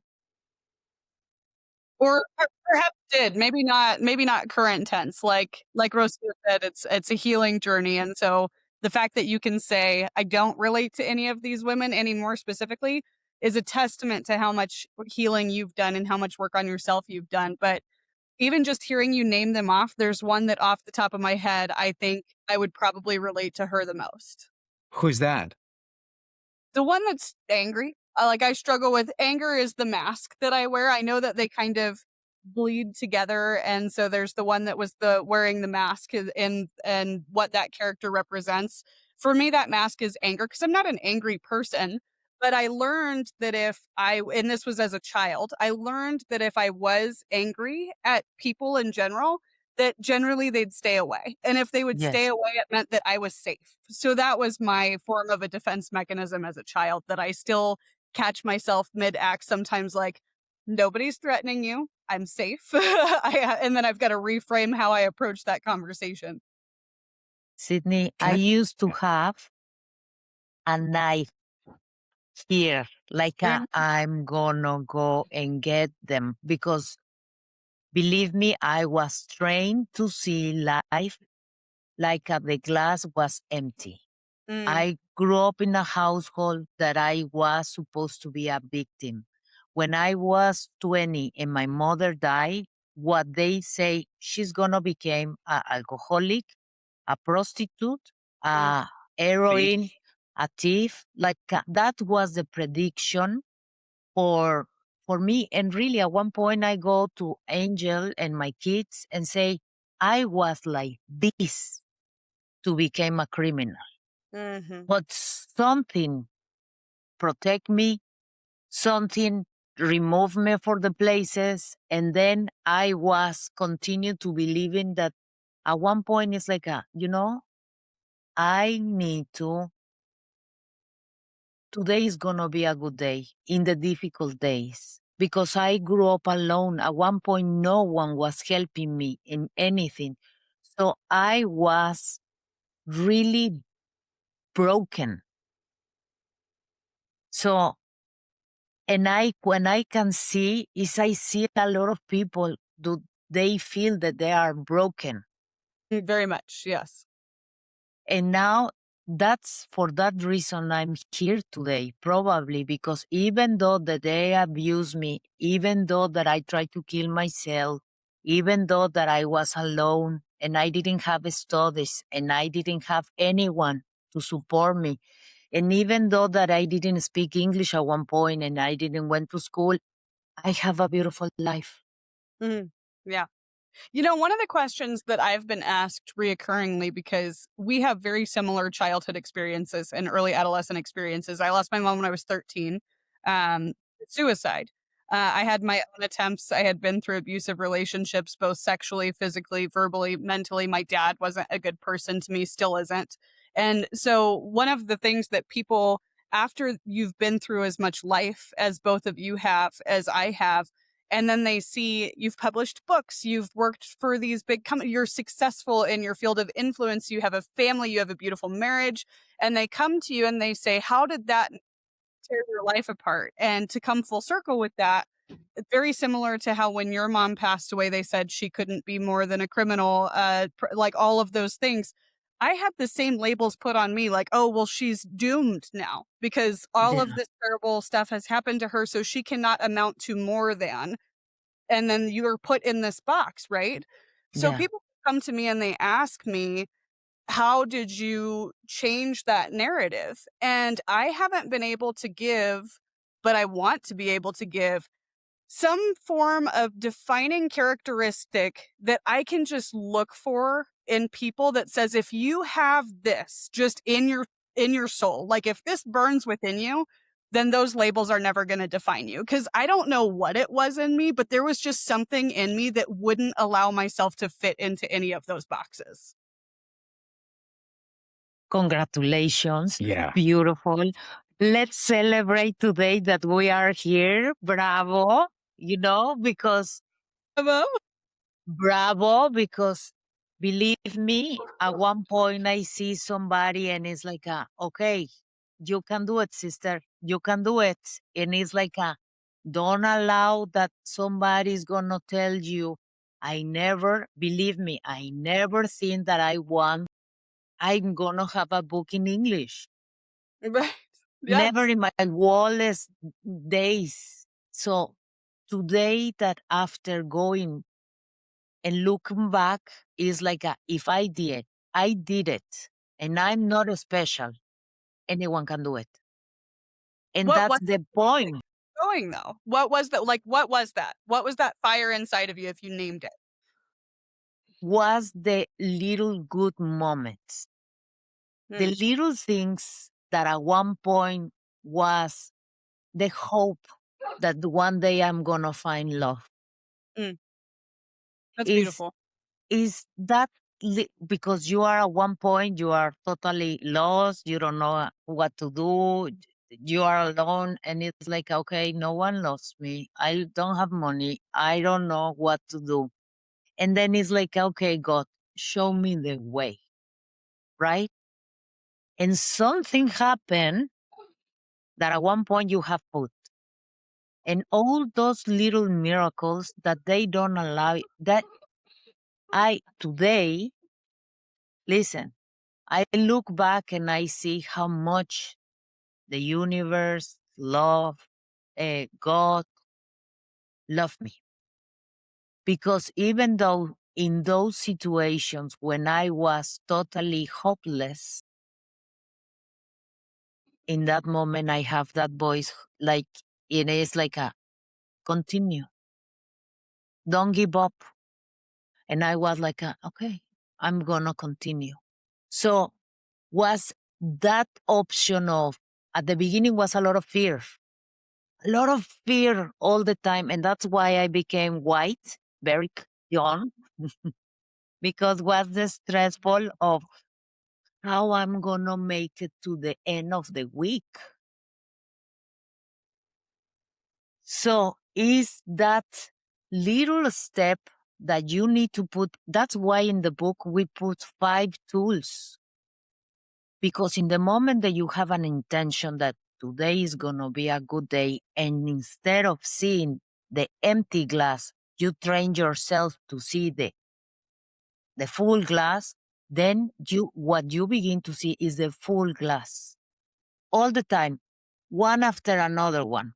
Or perhaps did, maybe not current tense. Like Rocio said, it's a healing journey, and so the fact that you can say, "I don't relate to any of these women any more specifically," is a testament to how much healing you've done and how much work on yourself you've done. But even just hearing you name them off, there's one that off the top of my head, I think I would probably relate to her the most. Who's that? The one that's angry. I struggle with anger is the mask that I wear. I know that they kind of bleed together. And so there's the one that was the wearing the mask and what that character represents. For me, that mask is anger because I'm not an angry person. But I learned that and this was as a child, I learned that if I was angry at people in general, that generally they'd stay away. And if they would stay Yes. away, it meant that I was safe. So that was my form of a defense mechanism as a child that I still catch myself mid act sometimes like, nobody's threatening you. I'm safe. And then I've got to reframe how I approach that conversation. Sydney, I used to have a knife here, like Mm, I'm gonna go and get them because believe me, I was trained to see life like the glass was empty. mm, I grew up in a household that I was supposed to be a victim. When I was 20 and my mother died, what they say, she's gonna become an alcoholic, a prostitute, mm, a heroin, a thief. Like that was the prediction for for me. And really, at one point, I go to Angel and my kids and say, I was like this to become a criminal, mhm. but something protect me, something remove me for the places, and then I was continue to believing that at one point it's like I need to. Today is gonna be a good day in the difficult days because I grew up alone. At one point, no one was helping me in anything, so I was really broken. So and when I can see is I see a lot of people do they feel that they are broken. Very much, yes. And now that's for that reason I'm here today, probably because even though that they abuse me, even though that I tried to kill myself, even though that I was alone and I didn't have studies and I didn't have anyone to support me, and even though that I didn't speak English at one point and I didn't went to school, I have a beautiful life. Mhm. Yeah. One of the questions that I've been asked reoccurringly because we have very similar childhood experiences and early adolescent experiences. I lost my mom when I was 13. Um, Suicide. I had my own attempts. I had been through abusive relationships, both sexually, physically, verbally, mentally. My dad wasn't a good person to me, still isn't. And so, one of the things that people, after you've been through as much life as both of you have, as I have, and then they see you've published books, you've worked for these big companies, you're successful in your field of influence, you have a family, you have a beautiful marriage, and they come to you and they say, how did that tear your life apart? And to come full circle with that, it's very similar to how when your mom passed away, they said she couldn't be more than a criminal, like all of those things. I had the same labels put on me, like, oh, well, she's doomed now because all Yeah, of this terrible stuff has happened to her. So she cannot amount to more than, and then you're put in this box, right? So yeah. people come to me and they ask me, how did you change that narrative? And I haven't been able to give, but I want to be able to give some form of defining characteristic that I can just look for in people that says if you have this just in your soul, like if this burns within you, then those labels are never going to define you. Cuz I don't know what it was in me, but there was just something in me that wouldn't allow myself to fit into any of those boxes. Congratulations. Yeah. Beautiful. Let's celebrate today that we are here. Bravo. Because Bravo. bravo, because believe me, at one point I see somebody and it's like, okay, you can do it, sister. You can do it. And it's like, don't allow that somebody's going to tell you, believe me, I never think that I'm going to have a book in English. Right. Never Yes. in my wildest days. So today that after going and looking back is like if I did it and I'm not special, anyone can do it. And What that's was the point. Go going though? What was that? Like, what was that? What was that fire inside of you if you named it? Was the little good moments, the Mm, little things that at one point was the hope that one day I'm gonna find love. mm, that's Is beautiful. is that because you are at one point you are totally lost, you don't know what to do, you are alone, and it's like, okay, no one loves me, I don't have money, I don't know what to do. And then it's like, okay, God, show me the way, right? And something happened that at one point you have put. And all those little miracles that they don't allow that I today, listen, I look back and I see how much the universe, love, God loved me. Because even though in those situations when I was totally hopeless, in that moment I have that voice, like it is like a continue, don't give up. And I was like, okay, I'm gonna continue. So was that option of at the beginning was a lot of fear all the time, and that's why I became white very young because was the stressful of how I'm gonna make it to the end of the week. So is that little step that you need to put. That's why in the book we put 5 tools, because in the moment that you have an intention that today is going to be a good day, and instead of seeing the empty glass, you train yourself to see the full glass, then what you begin to see is the full glass all the time, one after another one.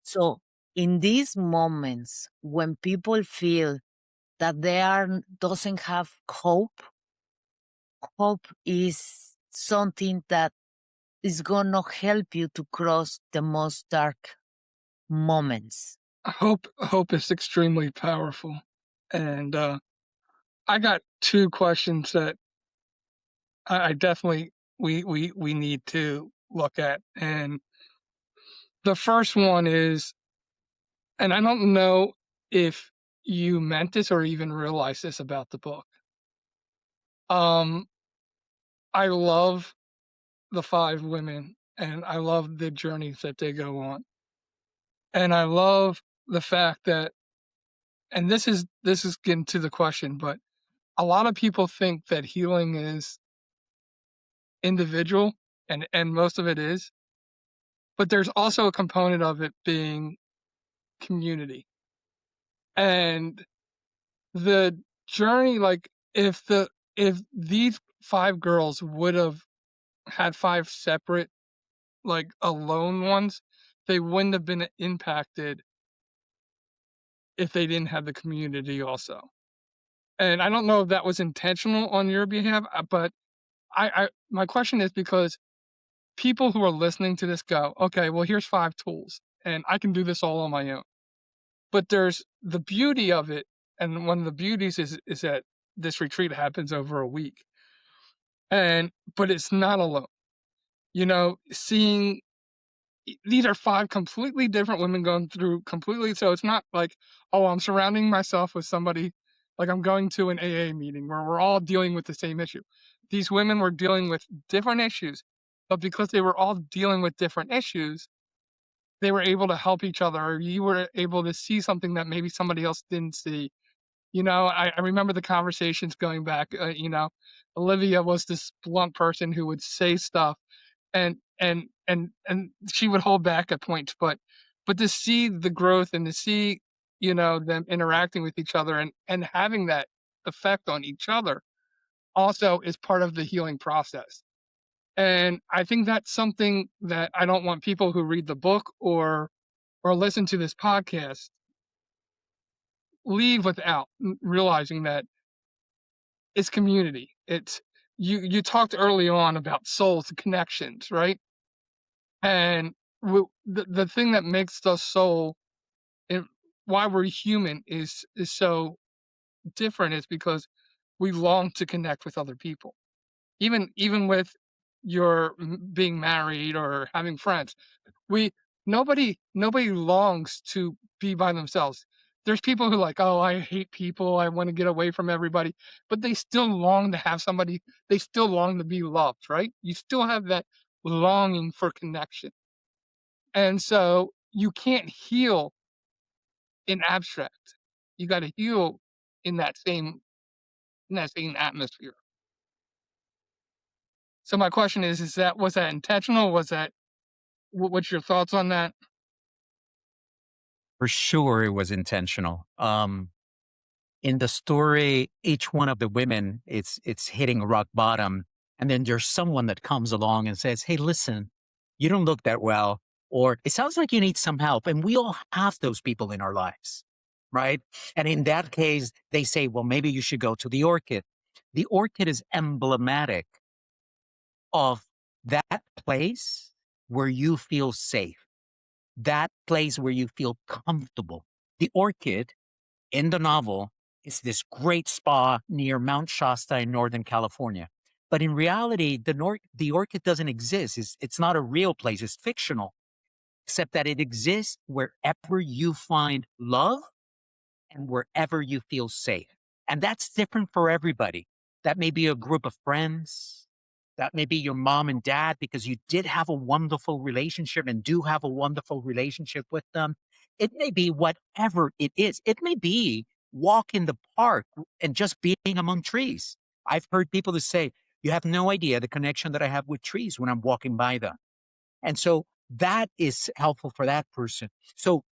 So in these moments when people feel that doesn't have hope, hope is something that is gonna help you to cross the most dark moments. Hope is extremely powerful. And I got two questions that I definitely we need to look at. And the first one is, and I don't know if you meant this or even realized this about the book. Um, I love the 5 women, and I love the journeys that they go on. And I love the fact that, and this is getting to the question, but a lot of people think that healing is individual, and most of it is, but there's also a component of it being community. And the journey, like if these 5 girls would have had 5 separate, like, alone ones, they wouldn't have been impacted if they didn't have the community also. And I don't know if that was intentional on your behalf, but I my question is because people who are listening to this go, "Okay, well, here's 5 tools, and I can do this all on my own." But there's the beauty of it, and one of the beauties is that this retreat happens over a week. But it's not alone. You know, seeing these are 5 completely different women going through completely, so it's not like, "Oh, I'm surrounding myself with somebody," like I'm going to an AA meeting where we're all dealing with the same issue. These women were dealing with different issues, but because they were all dealing with different issues, they were able to help each other, or you were able to see something that maybe somebody else didn't see. You know, I remember the conversations going back, Olivia was this blunt person who would say stuff and she would hold back at points, but to see the growth and to see, them interacting with each other and having that effect on each other also is part of the healing process. And I think that's something that I don't want people who read the book or listen to this podcast leave without realizing that it's community. It's you talked early on about souls and connections, right? And the thing that makes us so, and why we're human is so different is because we long to connect with other people. Even with your being married or having friends, we nobody longs to be by themselves. There's people who are like, oh, I hate people, I want to get away from everybody, but they still long to have somebody. They still long to be loved, right? You still have that longing for connection, and so you can't heal in abstract. You got to heal in that same atmosphere. So my question is that, was that intentional? Was that, what's your thoughts on that? For sure, it was intentional. In the story, each one of the women, it's hitting rock bottom, and then there's someone that comes along and says, "Hey, listen, you don't look that well," or "It sounds like you need some help." And we all have those people in our lives, right? And in that case, they say, "Well, maybe you should go to the Orchid." The Orchid is emblematic of that place where you feel safe, that place where you feel comfortable. The Orchid in the novel is this great spa near Mount Shasta in Northern California. But in reality, the Orchid doesn't exist. It's not a real place. It's fictional, except that it exists wherever you find love and wherever you feel safe. And that's different for everybody. That may be a group of friends. That may be your mom and dad because you did have a wonderful relationship and do have a wonderful relationship with them. It may be whatever it is. It may be walk in the park and just being among trees. I've heard people that say, you have no idea the connection that I have with trees when I'm walking by them. And so that is helpful for that person. So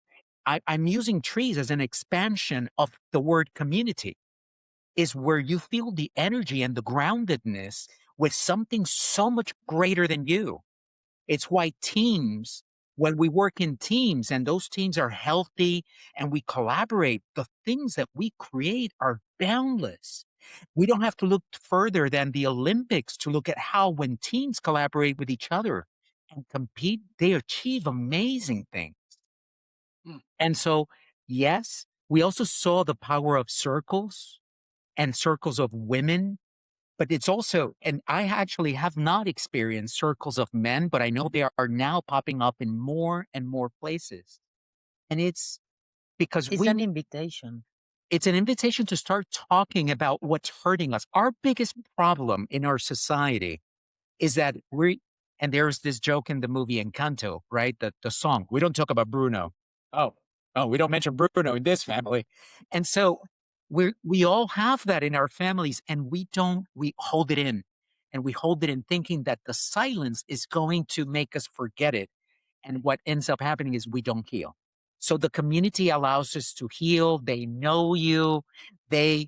I'm using trees as an expansion of the word community, is where you feel the energy and the groundedness with something so much greater than you. It's why teams, when we work in teams and those teams are healthy and we collaborate, the things that we create are boundless. We don't have to look further than the Olympics to look at how when teams collaborate with each other and compete, they achieve amazing things. Mm. And so, yes, we also saw the power of circles and circles of women, but it's also, and I actually have not experienced circles of men, but I know they are now popping up in more and more places. And it's because It's an invitation. it's an invitation to start talking about what's hurting us. Our biggest problem in our society is that and there's this joke in the movie Encanto, right? The song, we don't talk about Bruno. Oh, we don't mention Bruno in this family. And so we all have that in our families and we hold it in, and we hold it in thinking that the silence is going to make us forget it. And what ends up happening is we don't heal. So the community allows us to heal. They know you. They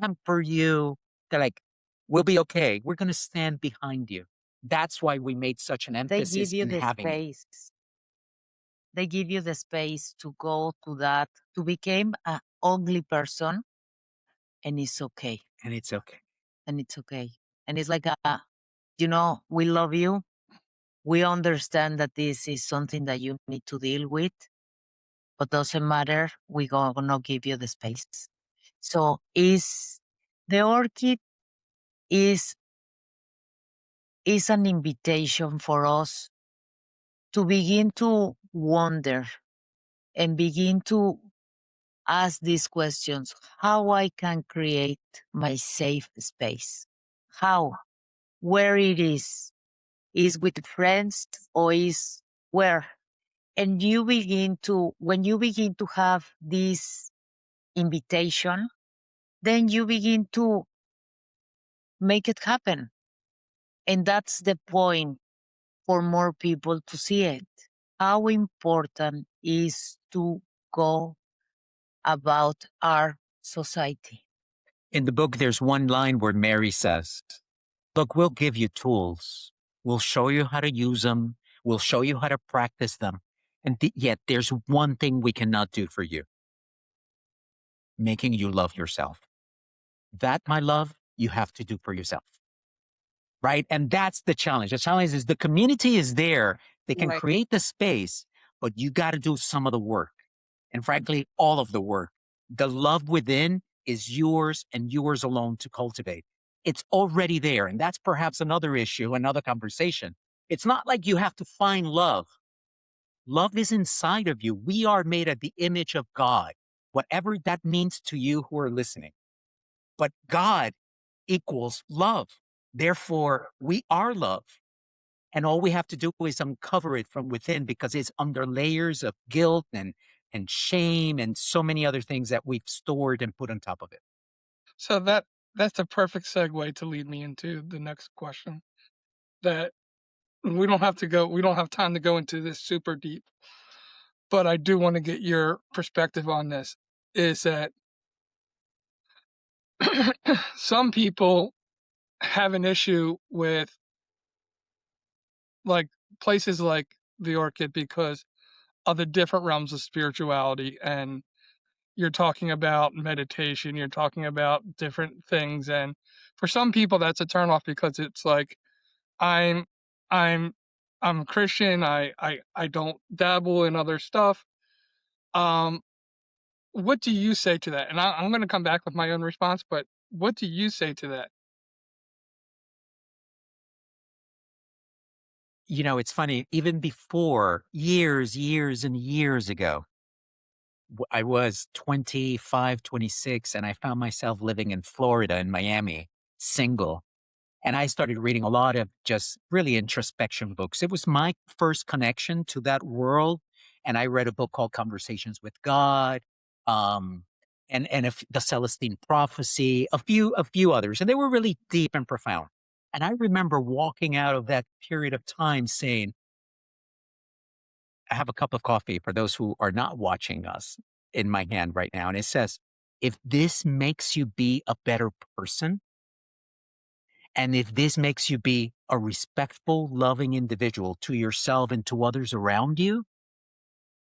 pamper you. They're like, we'll be okay. We're going to stand behind you. That's why we made such an They give emphasis you in the having it. space. They give you the space to go to that, to become an ugly person, and it's okay. And it's okay. And it's okay. And it's like, we love you. We understand that this is something that you need to deal with, but doesn't matter. We're gonna give you the space. So is the Orchid is an invitation for us to begin to wonder and begin to ask these questions: how I can create my safe space, how, where it is with friends or is where. And when you begin to have this invitation, then you begin to make it happen. And that's the point, for more people to see it. How important is to go about our society. In the book, there's one line where Mary says, look, we'll give you tools. We'll show you how to use them. We'll show you how to practice them. And yet there's one thing we cannot do for you: making you love yourself. That, my love, you have to do for yourself. Right? And that's the challenge. The challenge is the community is there They can Right. create the space, but you got to do some of the work. And frankly, all of the work. The love within is yours and yours alone to cultivate. It's already there. And that's perhaps another issue, another conversation. It's not like you have to find love. Love is inside of you. We are made at the image of God, whatever that means to you who are listening. But God equals love. Therefore, we are love. And all we have to do is uncover it from within because it's under layers of guilt and shame and so many other things that we've stored and put on top of it. So that's a perfect segue to lead me into the next question. That we don't have time to go into this super deep, but I do want to get your perspective on this. Is that some people have an issue with like places like the Orchid because of the different realms of spirituality, and you're talking about meditation, you're talking about different things, and for some people that's a turnoff because it's like I'm I'm I'm Christian, I don't dabble in other stuff. Um, what do you say to that? And I'm going to come back with my own response, but what do you say to that? You know, it's funny, even before years and years ago, I was 25, 26, and I found myself living in Florida, in Miami, single. And I started reading a lot of just really introspection books. It was my first connection to that world. And I read a book called Conversations with God, um, the Celestine Prophecy, a few others, and they were really deep and profound. And I remember walking out of that period of time saying, I have a cup of coffee for those who are not watching us in my hand right now. And it says, if this makes you be a better person, and if this makes you be a respectful, loving individual to yourself and to others around you,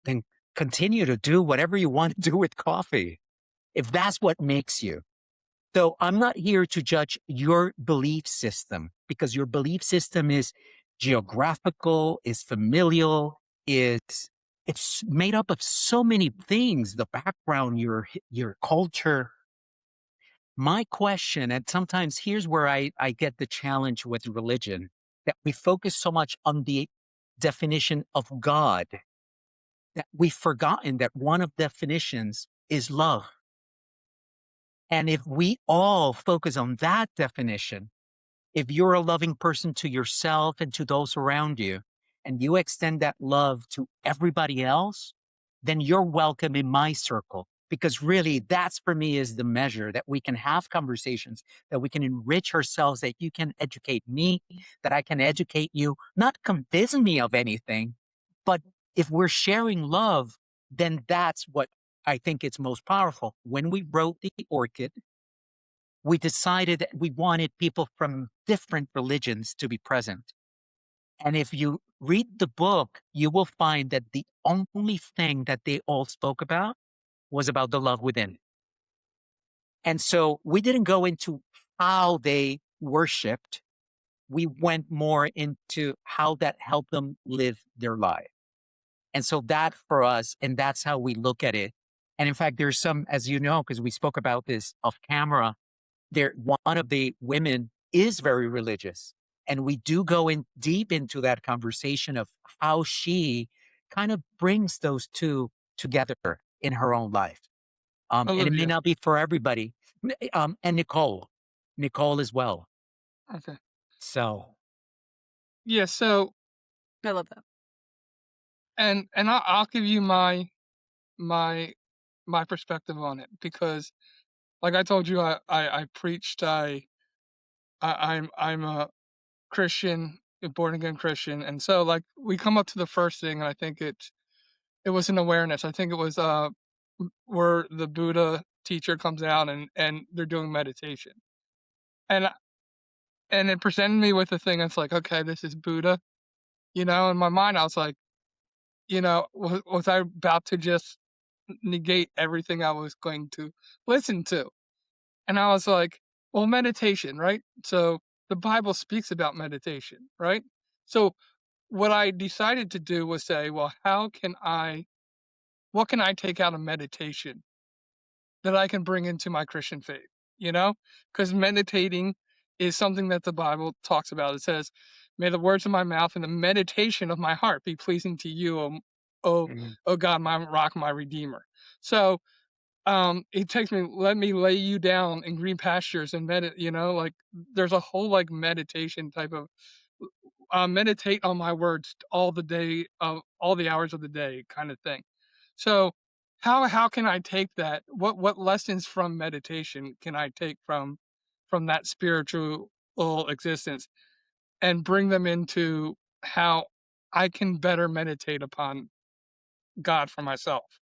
then continue to do whatever you want to do with coffee. If that's what makes you. So I'm not here to judge your belief system because your belief system is geographical, is familial, is it's made up of so many things, the background, your culture. My question, and sometimes here's where I get the challenge with religion, that we focus so much on the definition of God that we've forgotten that one of definitions is love. And if we all focus on that definition, if you're a loving person to yourself and to those around you, and you extend that love to everybody else, then you're welcome in my circle. Because really, that's for me is the measure that we can have conversations, that we can enrich ourselves, that you can educate me, that I can educate you, not convince me of anything, but if we're sharing love, then that's what I think it's most powerful. When we wrote the Orchid, we decided that we wanted people from different religions to be present. And if you read the book, you will find that the only thing that they all spoke about was about the love within. And so we didn't go into how they worshiped. We went more into how that helped them live their life. And so that for us, and that's how we look at it. And in fact, there's some, as you know, because we spoke about this off camera, one of the women is very religious. And we do go in deep into that conversation of how she kind of brings those two together in her own life. And it may Olivia. not be for everybody. And Nicole as well. Okay. So Yeah. So, I love that. and I'll give you my my perspective on it because, like I told you, I preached. I'm a Christian, a born again Christian, and so like we come up to the first thing, and I think it was an awareness. I think it was where the Buddha teacher comes out and they're doing meditation, and and it presented me with a thing that's like, okay, this is Buddha, you know. In my mind, I was like, you know, was I about to just negate everything I was going to listen to? And I was like, well, meditation, right? So the Bible speaks about meditation, right? So what I decided to do was say, well, what can I take out of meditation that I can bring into my Christian faith? You know, because meditating is something that the Bible talks about. It says, "May the words of my mouth and the meditation of my heart be pleasing to you, Mhm. O God, my rock, my redeemer." So it takes me, let me lay you down in green pastures and like there's a whole like meditation type of meditate on my words all the day of all the hours of the day kind of thing. So how can I take that? What lessons from meditation can I take from that spiritual existence and bring them into how I can better meditate upon God for myself?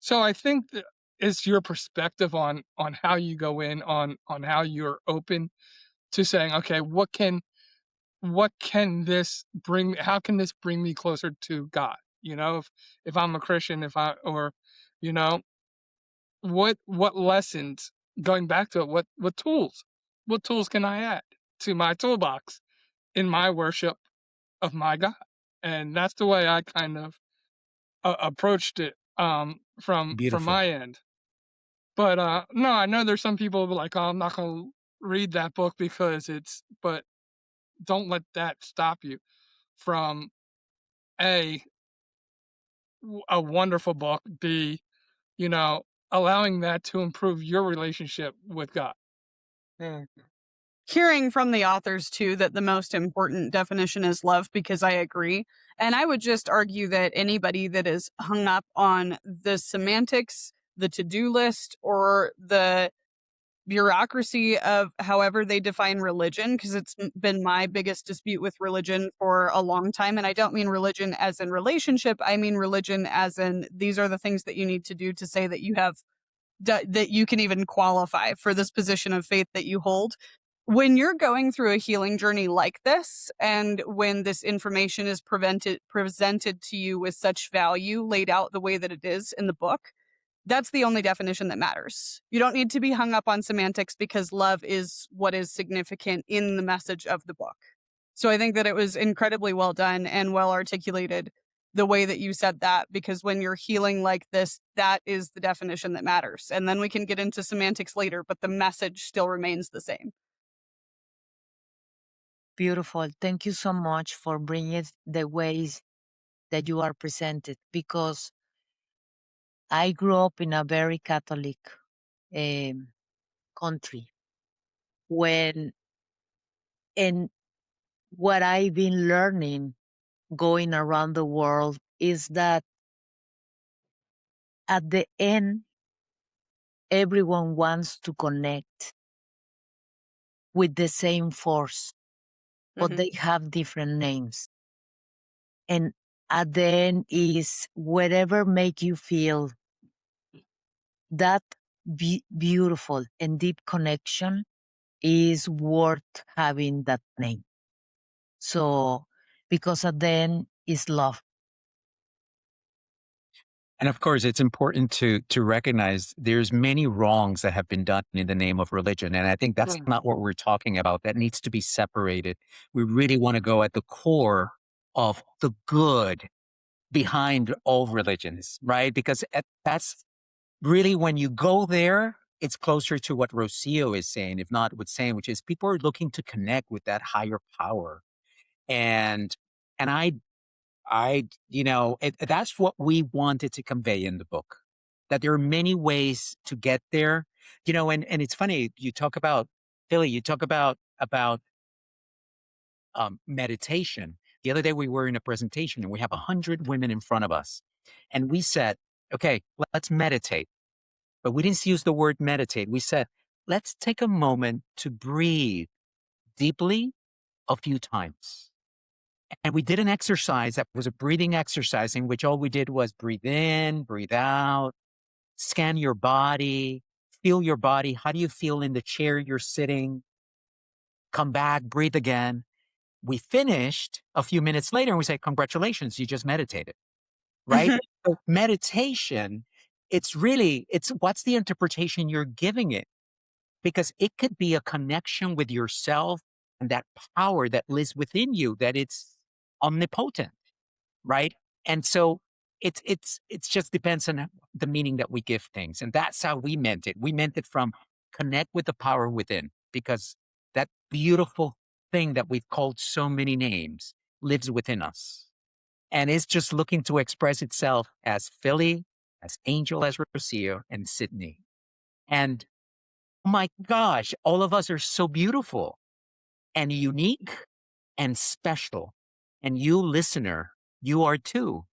So I think that it's your perspective on how you go in on how you're open to saying, okay, what can this bring how can this bring me closer to God? You know, if I'm a Christian, if I or you know, what lessons, going back to it, what tools can I add to my toolbox in my worship of my God? And that's the way I kind of approached it from Beautiful. my end. But no, I know there's some people who are like, oh, I'm not gonna read that book because but don't let that stop you from a a wonderful book, b, you know, allowing that to improve your relationship with God. Mm. Hearing from the authors too that the most important definition is love, because I agree. And I would just argue that anybody that is hung up on the semantics, the to-do list, or the bureaucracy of however they define religion, because it's been my biggest dispute with religion for a long time. And I don't mean religion as in relationship, I mean religion as in these are the things that you need to do to say that you have that you can even qualify for this position of faith that you hold. When you're going through a healing journey like this, and when this information is presented to you with such value laid out the way that it is in the book, that's the only definition that matters. You don't need to be hung up on semantics, because love is what is significant in the message of the book. So I think that it was incredibly well done and well articulated the way that you said that, because when you're healing like this, that is the definition that matters. And then we can get into semantics later, but the message still remains the same. Beautiful. Thank you so much for bringing it the ways that you are presented, because I grew up in a very Catholic um, country when, and what I've been learning going around the world is that at the end, everyone wants to connect with the same force, but Mhm. they have different names. And at the end is whatever make you feel that beautiful and deep connection is worth having that name. So, because at the end is love. And of course, it's important to recognize there's many wrongs that have been done in the name of religion. And I think that's not what we're talking about. That needs to be separated. We really want to go at the core of the good behind all religions, right? Because that's really, when you go there, it's closer to what Rocio is saying, if not what's saying, which is people are looking to connect with that higher power. And and that's what we wanted to convey in the book, that there are many ways to get there, and it's funny, you talk about, Billy, you talk about meditation. The other day we were in a presentation and we have 100 women in front of us. And we said, okay, let's meditate. But we didn't use the word meditate. We said, let's take a moment to breathe deeply a few times. And we did an exercise that was a breathing exercise in which all we did was breathe in, breathe out, scan your body, feel your body. How do you feel in the chair you're sitting? Come back, breathe again. We finished a few minutes later and we say, congratulations, you just meditated, right? So meditation, it's what's the interpretation you're giving it? Because it could be a connection with yourself and that power that lives within you, that it's omnipotent, right? And so it's just depends on the meaning that we give things. And that's how we meant it. We meant it from connect with the power within, because that beautiful thing that we've called so many names lives within us. And it's just looking to express itself as Philly, as Angel, as Rocio, and Sydney. And oh my gosh, all of us are so beautiful and unique and special. And you, listener, you are too,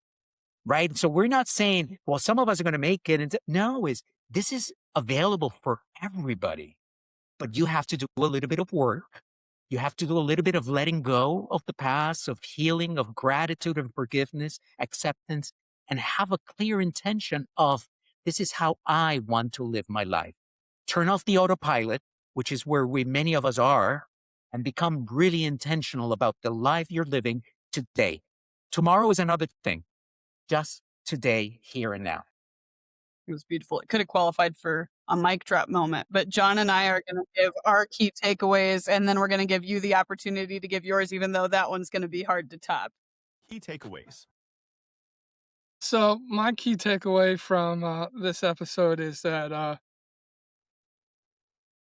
right? So we're not saying, well, some of us are going to make it. And no, this is available for everybody. But you have to do a little bit of work. You have to do a little bit of letting go of the past, of healing, of gratitude and forgiveness, acceptance, and have a clear intention of this is how I want to live my life. Turn off the autopilot, which is where many of us are, and become really intentional about the life you're living today. Tomorrow is another thing. Just today, here and now. It was beautiful. It could have qualified for a mic drop moment, but John and I are going to give our key takeaways, and then we're going to give you the opportunity to give yours, even though that one's going to be hard to top. Key takeaways. So my key takeaway from this episode is that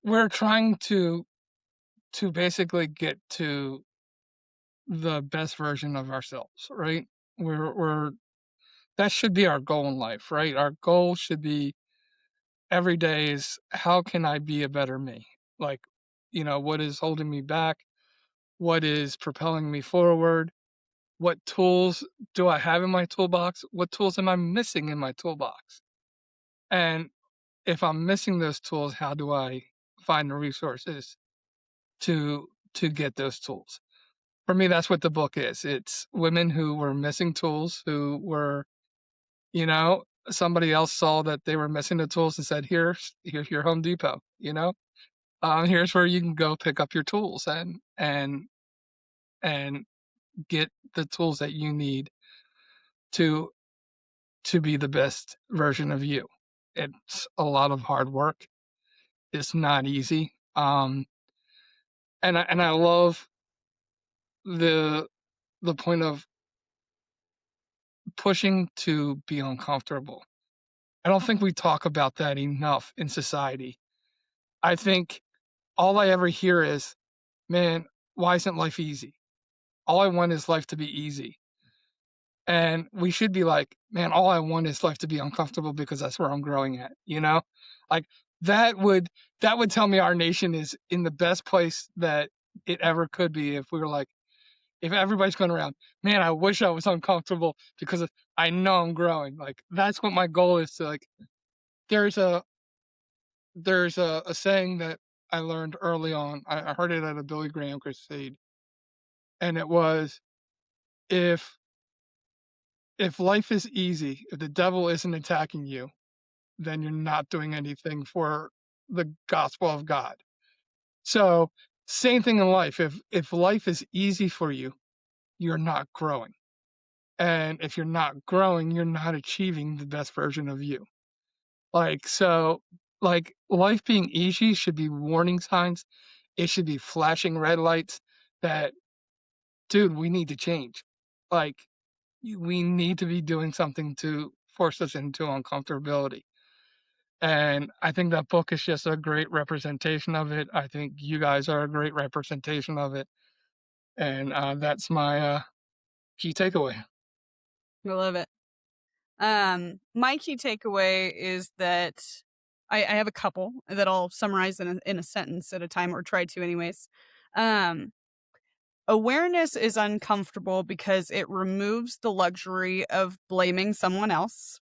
we're trying to basically get to the best version of ourselves, right? We're that should be our goal in life, right? Our goal should be every day is how can I be a better me? Like, what is holding me back? What is propelling me forward? What tools do I have in my toolbox? What tools am I missing in my toolbox? And if I'm missing those tools, how do I find the resources to get those tools? For me, that's what the book is. It's women who were missing tools, who were, somebody else saw that they were missing the tools and said, here's your Home Depot, here's where you can go pick up your tools and get the tools that you need to be the best version of you. It's a lot of hard work. It's not easy. And I love the point of pushing to be uncomfortable. I don't think we talk about that enough in society. I think all I ever hear is, man, why isn't life easy? All I want is life to be easy. And we should be like, man, all I want is life to be uncomfortable because that's where I'm growing at, Like that would tell me our nation is in the best place that it ever could be if we were like, if everybody's going around, man, I wish I was uncomfortable because I know I'm growing. Like that's what my goal is to like. There's a saying that I learned early on. I heard it at a Billy Graham crusade, and it was, if life is easy, if the devil isn't attacking you, then you're not doing anything for the gospel of God. So same thing in life. If life is easy for you, you're not growing. And if you're not growing, you're not achieving the best version of you. Like, so like life being easy should be warning signs. It should be flashing red lights that, dude, we need to change. Like, we need to be doing something to force us into uncomfortability. And I think that book is just a great representation of it. I think you guys are a great representation of it. And that's my key takeaway. I love it. My key takeaway is that I have a couple that I'll summarize in a sentence at a time, or try to anyways. Awareness is uncomfortable because it removes the luxury of blaming someone else.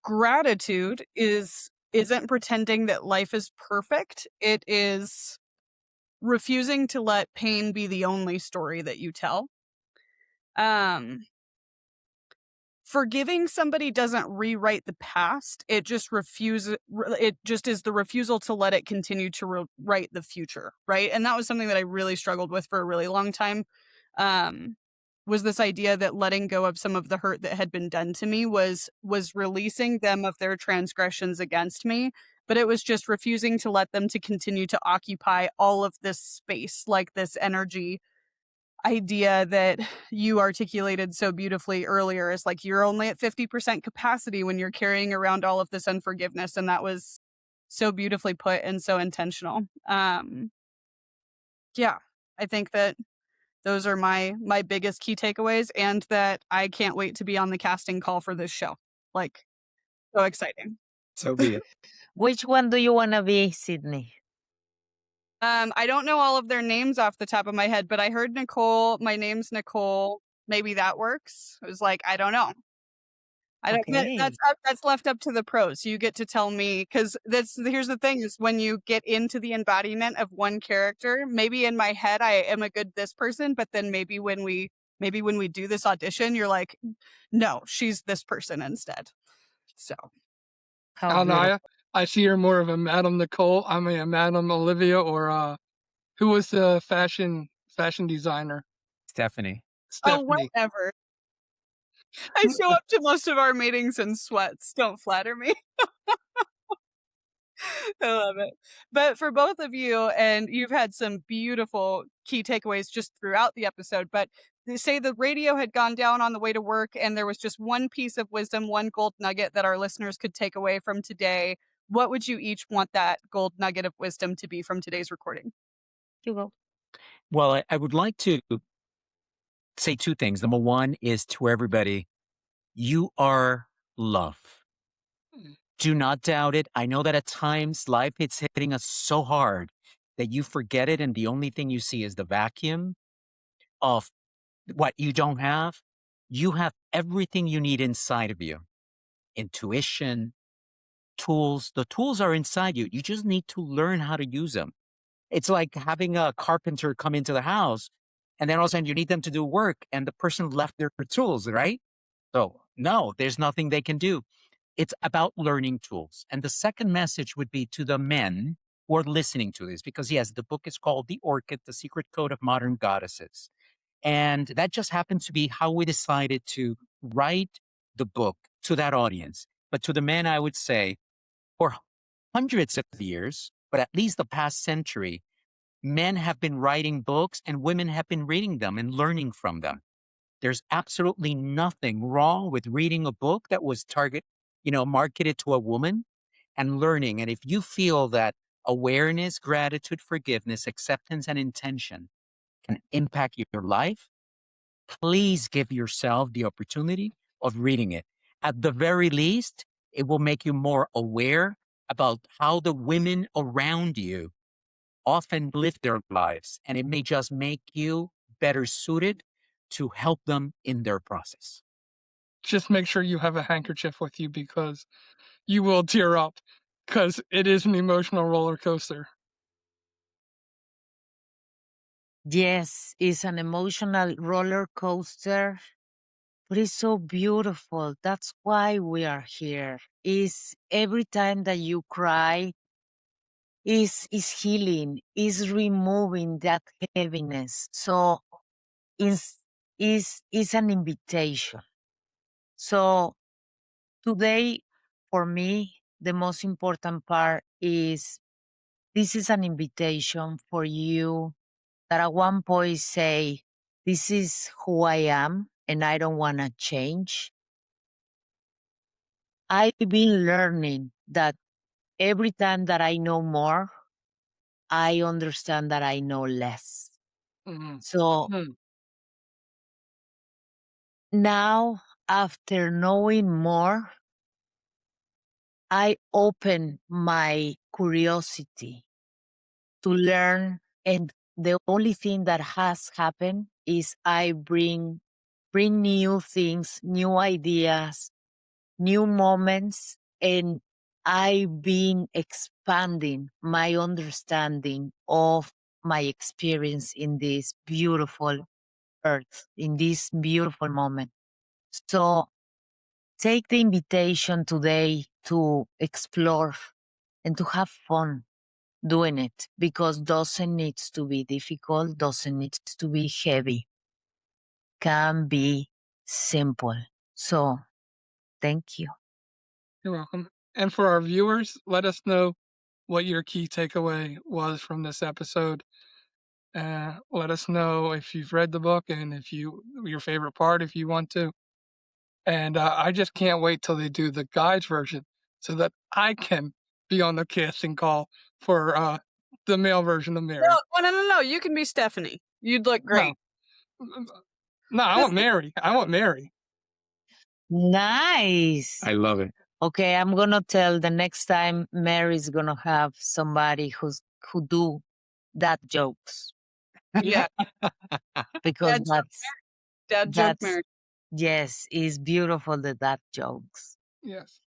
Gratitude isn't pretending that life is perfect. It is refusing to let pain be the only story that you tell. Forgiving somebody doesn't rewrite the past. It just is the refusal to let it continue to write the future, right? And that was something that I really struggled with for a really long time. Was this idea that letting go of some of the hurt that had been done to me was releasing them of their transgressions against me, but it was just refusing to let them to continue to occupy all of this space, like this energy. idea that you articulated so beautifully earlier is like you're only at 50% capacity when you're carrying around all of this unforgiveness. And that was so beautifully put and so intentional. Yeah, I think that those are my biggest key takeaways, and that I can't wait to be on the casting call for this show. Like, so exciting. So be it. Which one do you want to be, Sydney? I don't know all of their names off the top of my head, but I heard Nicole. My name's Nicole. Maybe that works. I was like, I don't know. I don't. Okay. That's left up to the pros. You get to tell me, because here's the thing: is when you get into the embodiment of one character. Maybe in my head I am a good this person, but then maybe when we do this audition, you're like, no, she's this person instead. So How beautiful. Alnaya, I see you're more of a Madame Nicole. I'm a Madame Olivia, or who was the fashion designer? Stephanie. Oh, Stephanie. whatever. I show up to most of our meetings in sweats. Don't flatter me. I love it. But for both of you, and you've had some beautiful key takeaways just throughout the episode, but they say the radio had gone down on the way to work and there was just one piece of wisdom, one gold nugget that our listeners could take away from today. What would you each want that gold nugget of wisdom to be from today's recording? You go. Well, I would like to say two things. Number one is to everybody, you are love. Mm. Do not doubt it. I know that at times life is hitting us so hard that you forget it, and the only thing you see is the vacuum of what you don't have. You have everything you need inside of you. Intuition, tools. The tools are inside you. You just need to learn how to use them. It's like having a carpenter come into the house and then all of a sudden you need them to do work and the person left their tools, right? So no, there's nothing they can do. It's about learning tools. And the second message would be to the men who are listening to this, because yes, the book is called The Orchid, The Secret Code of Modern Goddesses. And that just happens to be how we decided to write the book to that audience. But to the men, I would say, for hundreds of years, but at least the past century, men have been writing books and women have been reading them and learning from them. There's absolutely nothing wrong with reading a book that was marketed to a woman and learning. And if you feel that awareness, gratitude, forgiveness, acceptance, and intention can impact your life, please give yourself the opportunity of reading it. At the very least, it will make you more aware about how the women around you often live their lives, and it may just make you better suited to help them in their process. Just make sure you have a handkerchief with you, because you will tear up, because it is an emotional roller coaster. Yes, it's an emotional roller coaster, but it's so beautiful. That's why we are here. Is every time that you cry is healing, is removing that heaviness. So is an invitation. So today, for me, the most important part is this is an invitation for you that at one point say, this is who I am and I don't want to change. I've been learning that every time that I know more, I understand that I know less. Mhm. So Mm. now, after knowing more, I open my curiosity to learn. And the only thing that has happened is I bring new things, new ideas, new moments, and I've been expanding my understanding of my experience in this beautiful earth, in this beautiful moment. So take the invitation today to explore and to have fun doing it, because doesn't needs to be difficult, doesn't need to be heavy, can be simple. So thank you. You're welcome. And for our viewers, let us know what your key takeaway was from this episode. Let us know if you've read the book and if your favorite part if you want to. And I just can't wait till they do the guys version so that I can be on the casting call for the male version of Mary. No. You can be Stephanie. You'd look great. No, I want Mary. I want Mary. Nice. I love it. Okay, I'm gonna tell the next time Mary's gonna have somebody who do that jokes Yeah. because Dad joke that's Mary. yes, it's beautiful that jokes. Yes.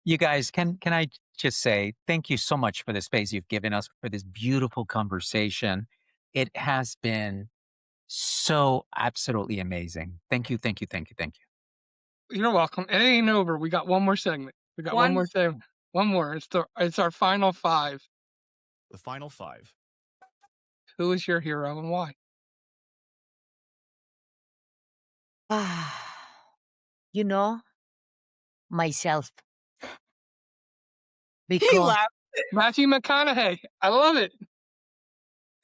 You guys, can I just say thank you so much for the space you've given us for this beautiful conversation. It has been so absolutely amazing. Thank you, thank you, thank you, thank you. You're welcome. It ain't over. We got one more segment. We got one more segment. One more. It's our final five. The final five. Who is your hero and why? You know, myself. He Because laughed. Matthew McConaughey. I love it.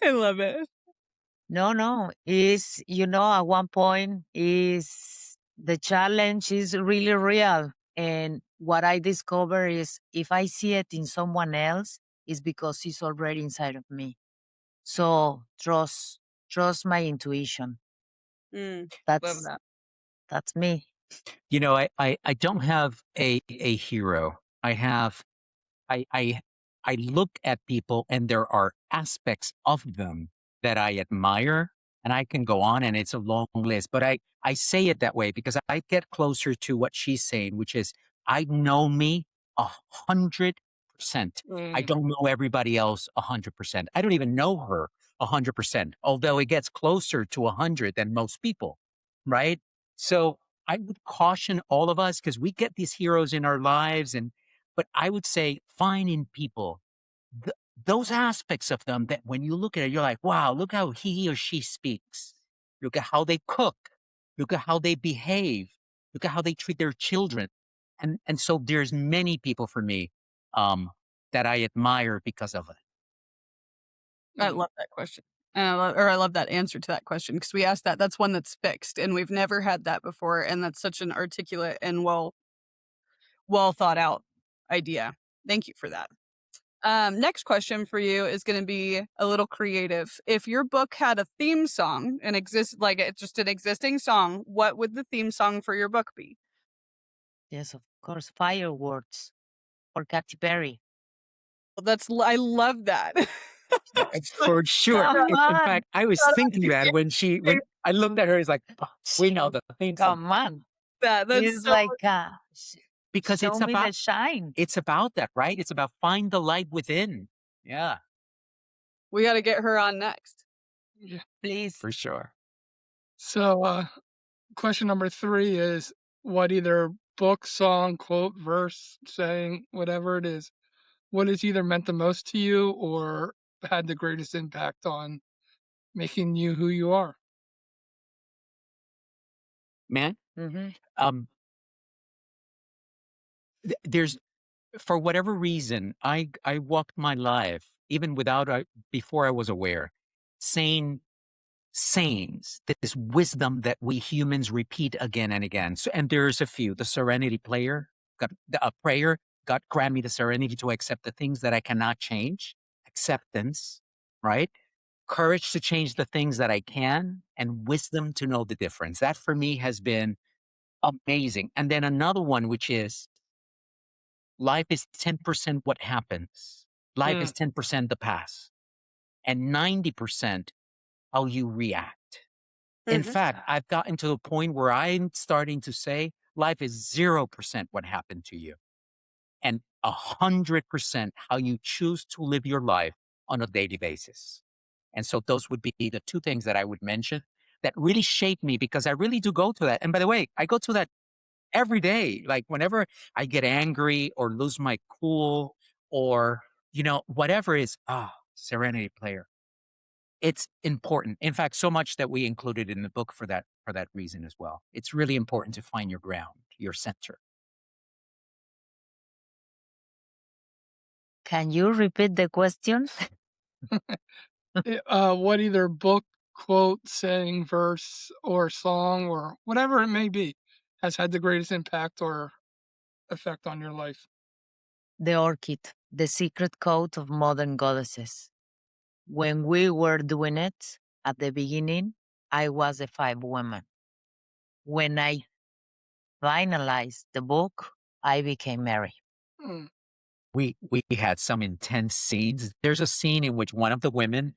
I love it. no, is at one point is the challenge is really real. And what I discover is if I see it in someone else, it's because it's already inside of me. So trust my intuition. Love That's that. that's me. You know, I don't have a hero. I look at people and there are aspects of them that I admire, and I can go on and it's a long list, but I say it that way because I get closer to what she's saying, which is I know me 100%. I don't know everybody else 100%. I don't even know her 100%, although it gets closer to 100 than most people, right? So I would caution all of us because we get these heroes in our lives, but I would say find in people those aspects of them that when you look at it, you're like, wow, look how he or she speaks. Look at how they cook. Look at how they behave. Look at how they treat their children. And so there's many people for me that I admire because of it. I love that question. I love that answer to that question because we asked that. That's one that's fixed, and we've never had that before. And that's such an articulate and well thought out idea. Thank you for that. Next question for you is going to be a little creative. If your book had a theme song and it's just an existing song, what would the theme song for your book be? Yes, of course. Fireworks or Katy Perry. Well, I love that. For sure. Come In on. fact, I was thinking that when I looked at her, it's like, oh, we know the theme song. Come on. That's It's so like Because show it's me about the shine. It's about that, right? It's about find the light within. Yeah, we got to get her on next. Yeah. Please. for sure. So, question number 3 is what either book, song, quote, verse, saying, whatever it is, what has either meant the most to you or had the greatest impact on making you who you are? Man, Mm-hmm. there's for whatever reason, I walked my life even without before I was aware, saying sayings, this wisdom that we humans repeat again and again. So, and there's a few. The Serenity Prayer, God grant me the serenity to accept the things that I cannot change. Acceptance, right? Courage to change the things that I can, and wisdom to know the difference. That for me has been amazing. And then another one, which is life is 10% what happens. Life is 10% the past, and 90% how you react. In fact, I've gotten to the point where I'm starting to say life is 0% what happened to you and 100% how you choose to live your life on a daily basis. And so those would be the two things that I would mention that really shape me because I really do go to that. And by the way, I go to that every day. Like whenever I get angry or lose my cool or, whatever is, Serenity Prayer. It's important. In fact, so much that we included in the book for that reason as well. It's really important to find your ground, your center. Can you repeat the question? What either book, quote, saying, verse, or song, or whatever it may be, has had the greatest impact or effect on your life? The Orchid, the secret code of modern goddesses. When we were doing it at the beginning, I was a 5 woman. When I finalized the book, I became Mary. Mm. We had some intense scenes. There's a scene in which one of the women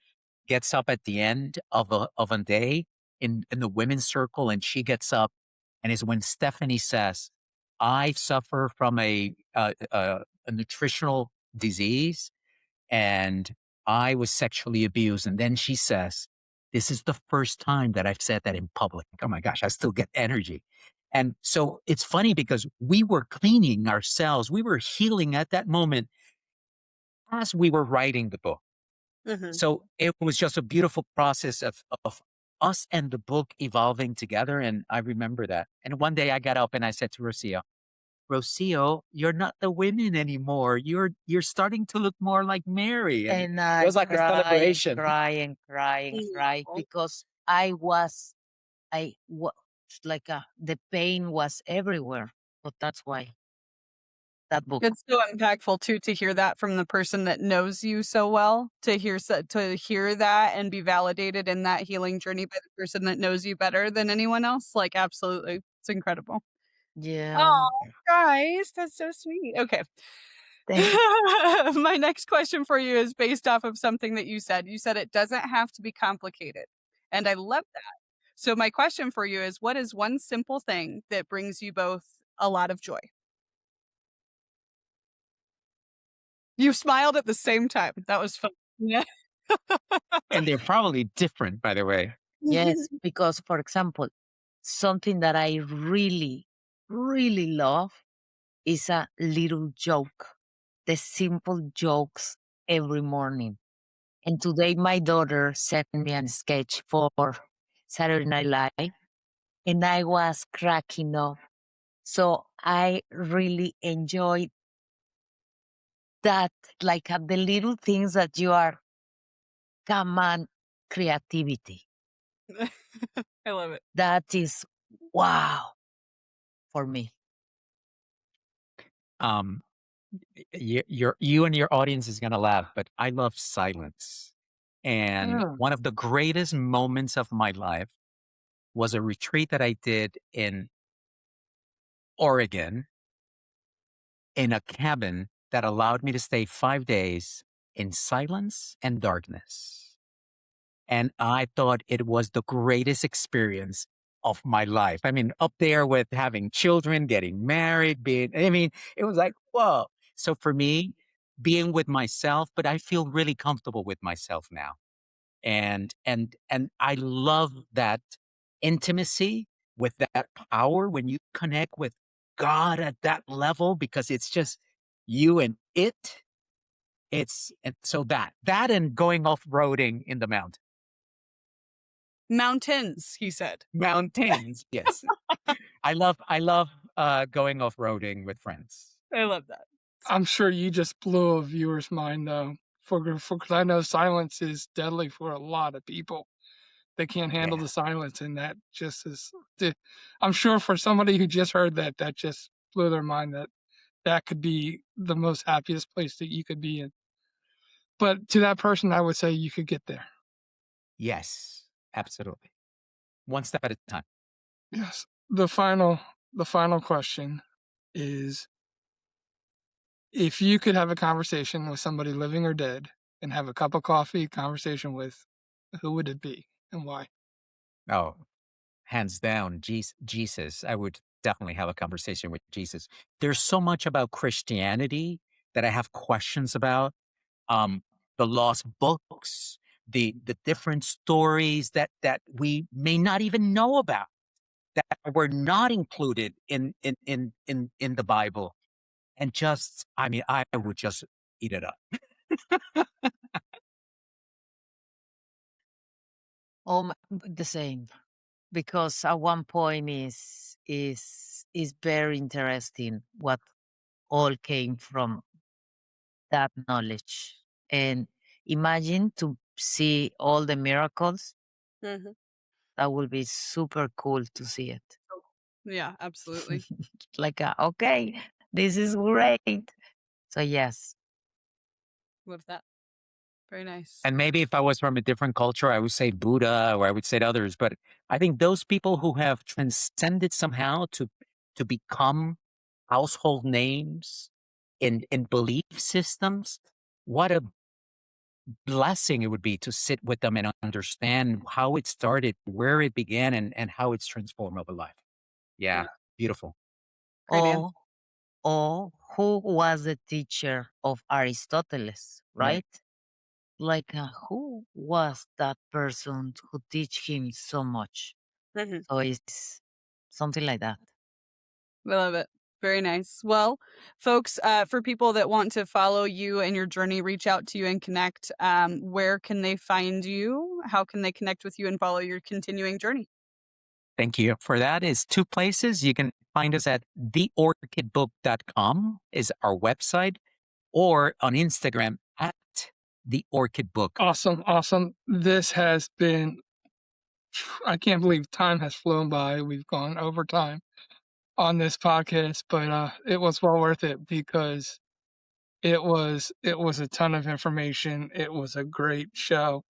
gets up at the end of a day in the women's circle, and she gets up, and is when Stephanie says, "I suffer from a nutritional disease, and I was sexually abused." And then she says, "This is the first time that I've said that in public." Oh my gosh, I still get energy. And so it's funny because we were cleaning ourselves. We were healing at that moment as we were writing the book. Mhm. So it was just a beautiful process of us and the book evolving together. And I remember that. And one day I got up and I said to Rocio, "Rocio, you're not the women anymore. You're starting to look more like Mary." And And it I was like a cry and celebration. cry and cry and cry Aw. because I was like the pain was everywhere. But that's why that book. It's so impactful too to hear that from the person that knows you so well, to hear that and be validated in that healing journey by the person that knows you better than anyone else. Like, absolutely. It's incredible. Yeah. Oh, guys, that's so sweet. Okay. Thank My next question for you is based off of something that you said. You said it doesn't have to be complicated. And I love that. So my question for you is, what is one simple thing that brings you both a lot of joy? You smiled at the same time. That was fun. Yeah. And they're probably different, by the way. Yes, because for example, something that I really, really love is a little joke, the simple jokes every morning. And today my daughter sent me a sketch for Saturday Night Live, and I was cracking up. So I really enjoyed that, like the little things that you are, come on, creativity. I love it. That is wow for me. Um, you and your audience is gonna laugh, but I love silence. And Mm. one of the greatest moments of my life was a retreat that I did in Oregon in a cabin that allowed me to stay 5 days in silence and darkness. And I thought it was the greatest experience of my life. I mean, up there with having children, getting married, it was like, whoa. So for me, being with myself, but I feel really comfortable with myself now. And I love that intimacy with that power when you connect with God at that level, because it's just you and it. And so that and going off-roading in the Mountains, he said. mountains. Yes. I love going off-roading with friends. I love that. I'm sure you just blew a viewer's mind, though, because I know silence is deadly for a lot of people. They can't handle Yeah. the silence, and that just is. I'm sure for somebody who just heard that, that just blew their mind. That could be the most happiest place that you could be in. But to that person, I would say you could get there. Yes, absolutely. One step at a time. Yes. The final question is, if you could have a conversation with somebody living or dead and have a cup of coffee conversation with, who would it be and why? Oh, hands down, Jesus. I would definitely have a conversation with Jesus. There's so much about Christianity that I have questions about. Um, the lost books, the different stories that we may not even know about, that were not included in the Bible. And just, I mean, I would just eat it up. The same, because at one point is very interesting what all came from that knowledge, and imagine to see all the miracles. Mhm. That would be super cool to see it. Yeah, absolutely. Like, okay, this is great. So yes. Love that. Very nice. And maybe if I was from a different culture, I would say Buddha or I would say others. But I think those people who have transcended somehow to become household names in belief systems, what a blessing it would be to sit with them and understand how it started, where it began, and how it's transformed over life. Yeah, Yeah. beautiful. Great answer. Or who was the teacher of Aristoteles, right? Like, who was that person who teach him so much? Mhm. So it's something like that. I love it. Very nice. Well, folks, for people that want to follow you and your journey, reach out to you and connect, where can they find you? How can they connect with you and follow your continuing journey? Thank you. For that is two places. You can find us at theorchidbook.com is our website, or on Instagram at the Orchid Book. Awesome, awesome. This has been, I can't believe time has flown by. We've gone over time on this podcast, but it was well worth it because it was a ton of information. It was a great show.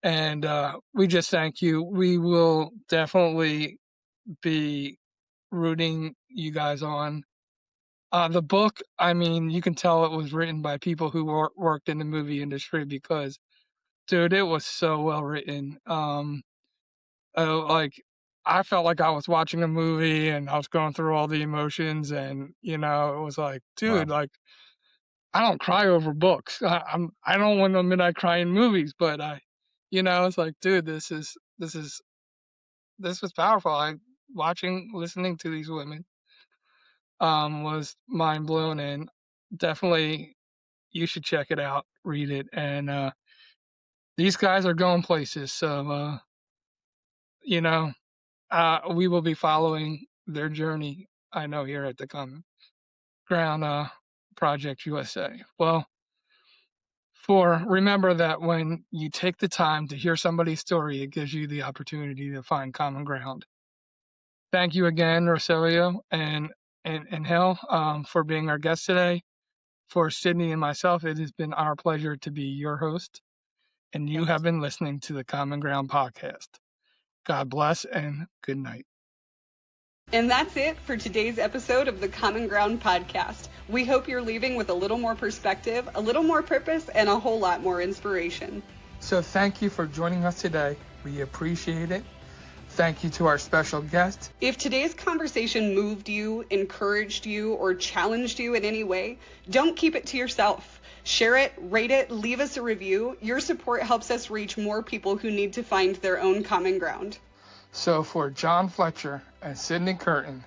And we just thank you. We will definitely be rooting you guys on. The book, I mean, you can tell it was written by people who worked in the movie industry because, dude, it was so well written. Like I felt like I was watching a movie and I was going through all the emotions, and it was like, Wow. dude, like I don't cry over books. I don't want to admit I cry in movies, but it's like, dude, this was powerful. Listening to these women, was mind blown, and definitely you should check it out, read it, and these guys are going places. So you know, we will be following their journey. I know here at the Common Ground Project USA. Well, remember that when you take the time to hear somebody's story, it gives you the opportunity to find common ground. Thank you again, Rocio and Hel, for being our guest today. For Sydney and myself, it has been our pleasure to be your host, and you have been listening to the Common Ground Podcast. God bless and good night. And that's it for today's episode of the Common Ground Podcast. We hope you're leaving with a little more perspective, a little more purpose, and a whole lot more inspiration. So thank you for joining us today. We appreciate it. Thank you to our special guest. If today's conversation moved you, encouraged you, or challenged you in any way, don't keep it to yourself. Share it, rate it, leave us a review. Your support helps us reach more people who need to find their own common ground. So for John Fletcher and Sydney Curtin,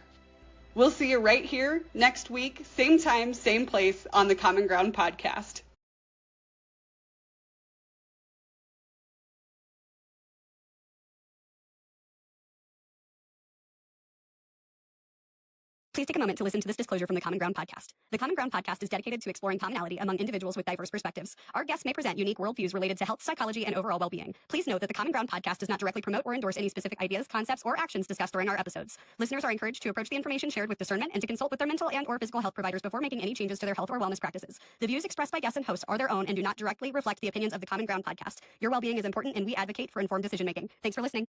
we'll see you right here next week, same time, same place on the Common Ground Podcast. Please take a moment to listen to this disclosure from the Common Ground Podcast. The Common Ground Podcast is dedicated to exploring commonality among individuals with diverse perspectives. Our guests may present unique worldviews related to health, psychology, and overall well-being. Please note that the Common Ground Podcast does not directly promote or endorse any specific ideas, concepts, or actions discussed during our episodes. Listeners are encouraged to approach the information shared with discernment and to consult with their mental and/or physical health providers before making any changes to their health or wellness practices. The views expressed by guests and hosts are their own and do not directly reflect the opinions of the Common Ground Podcast. Your well-being is important, and we advocate for informed decision-making. Thanks for listening.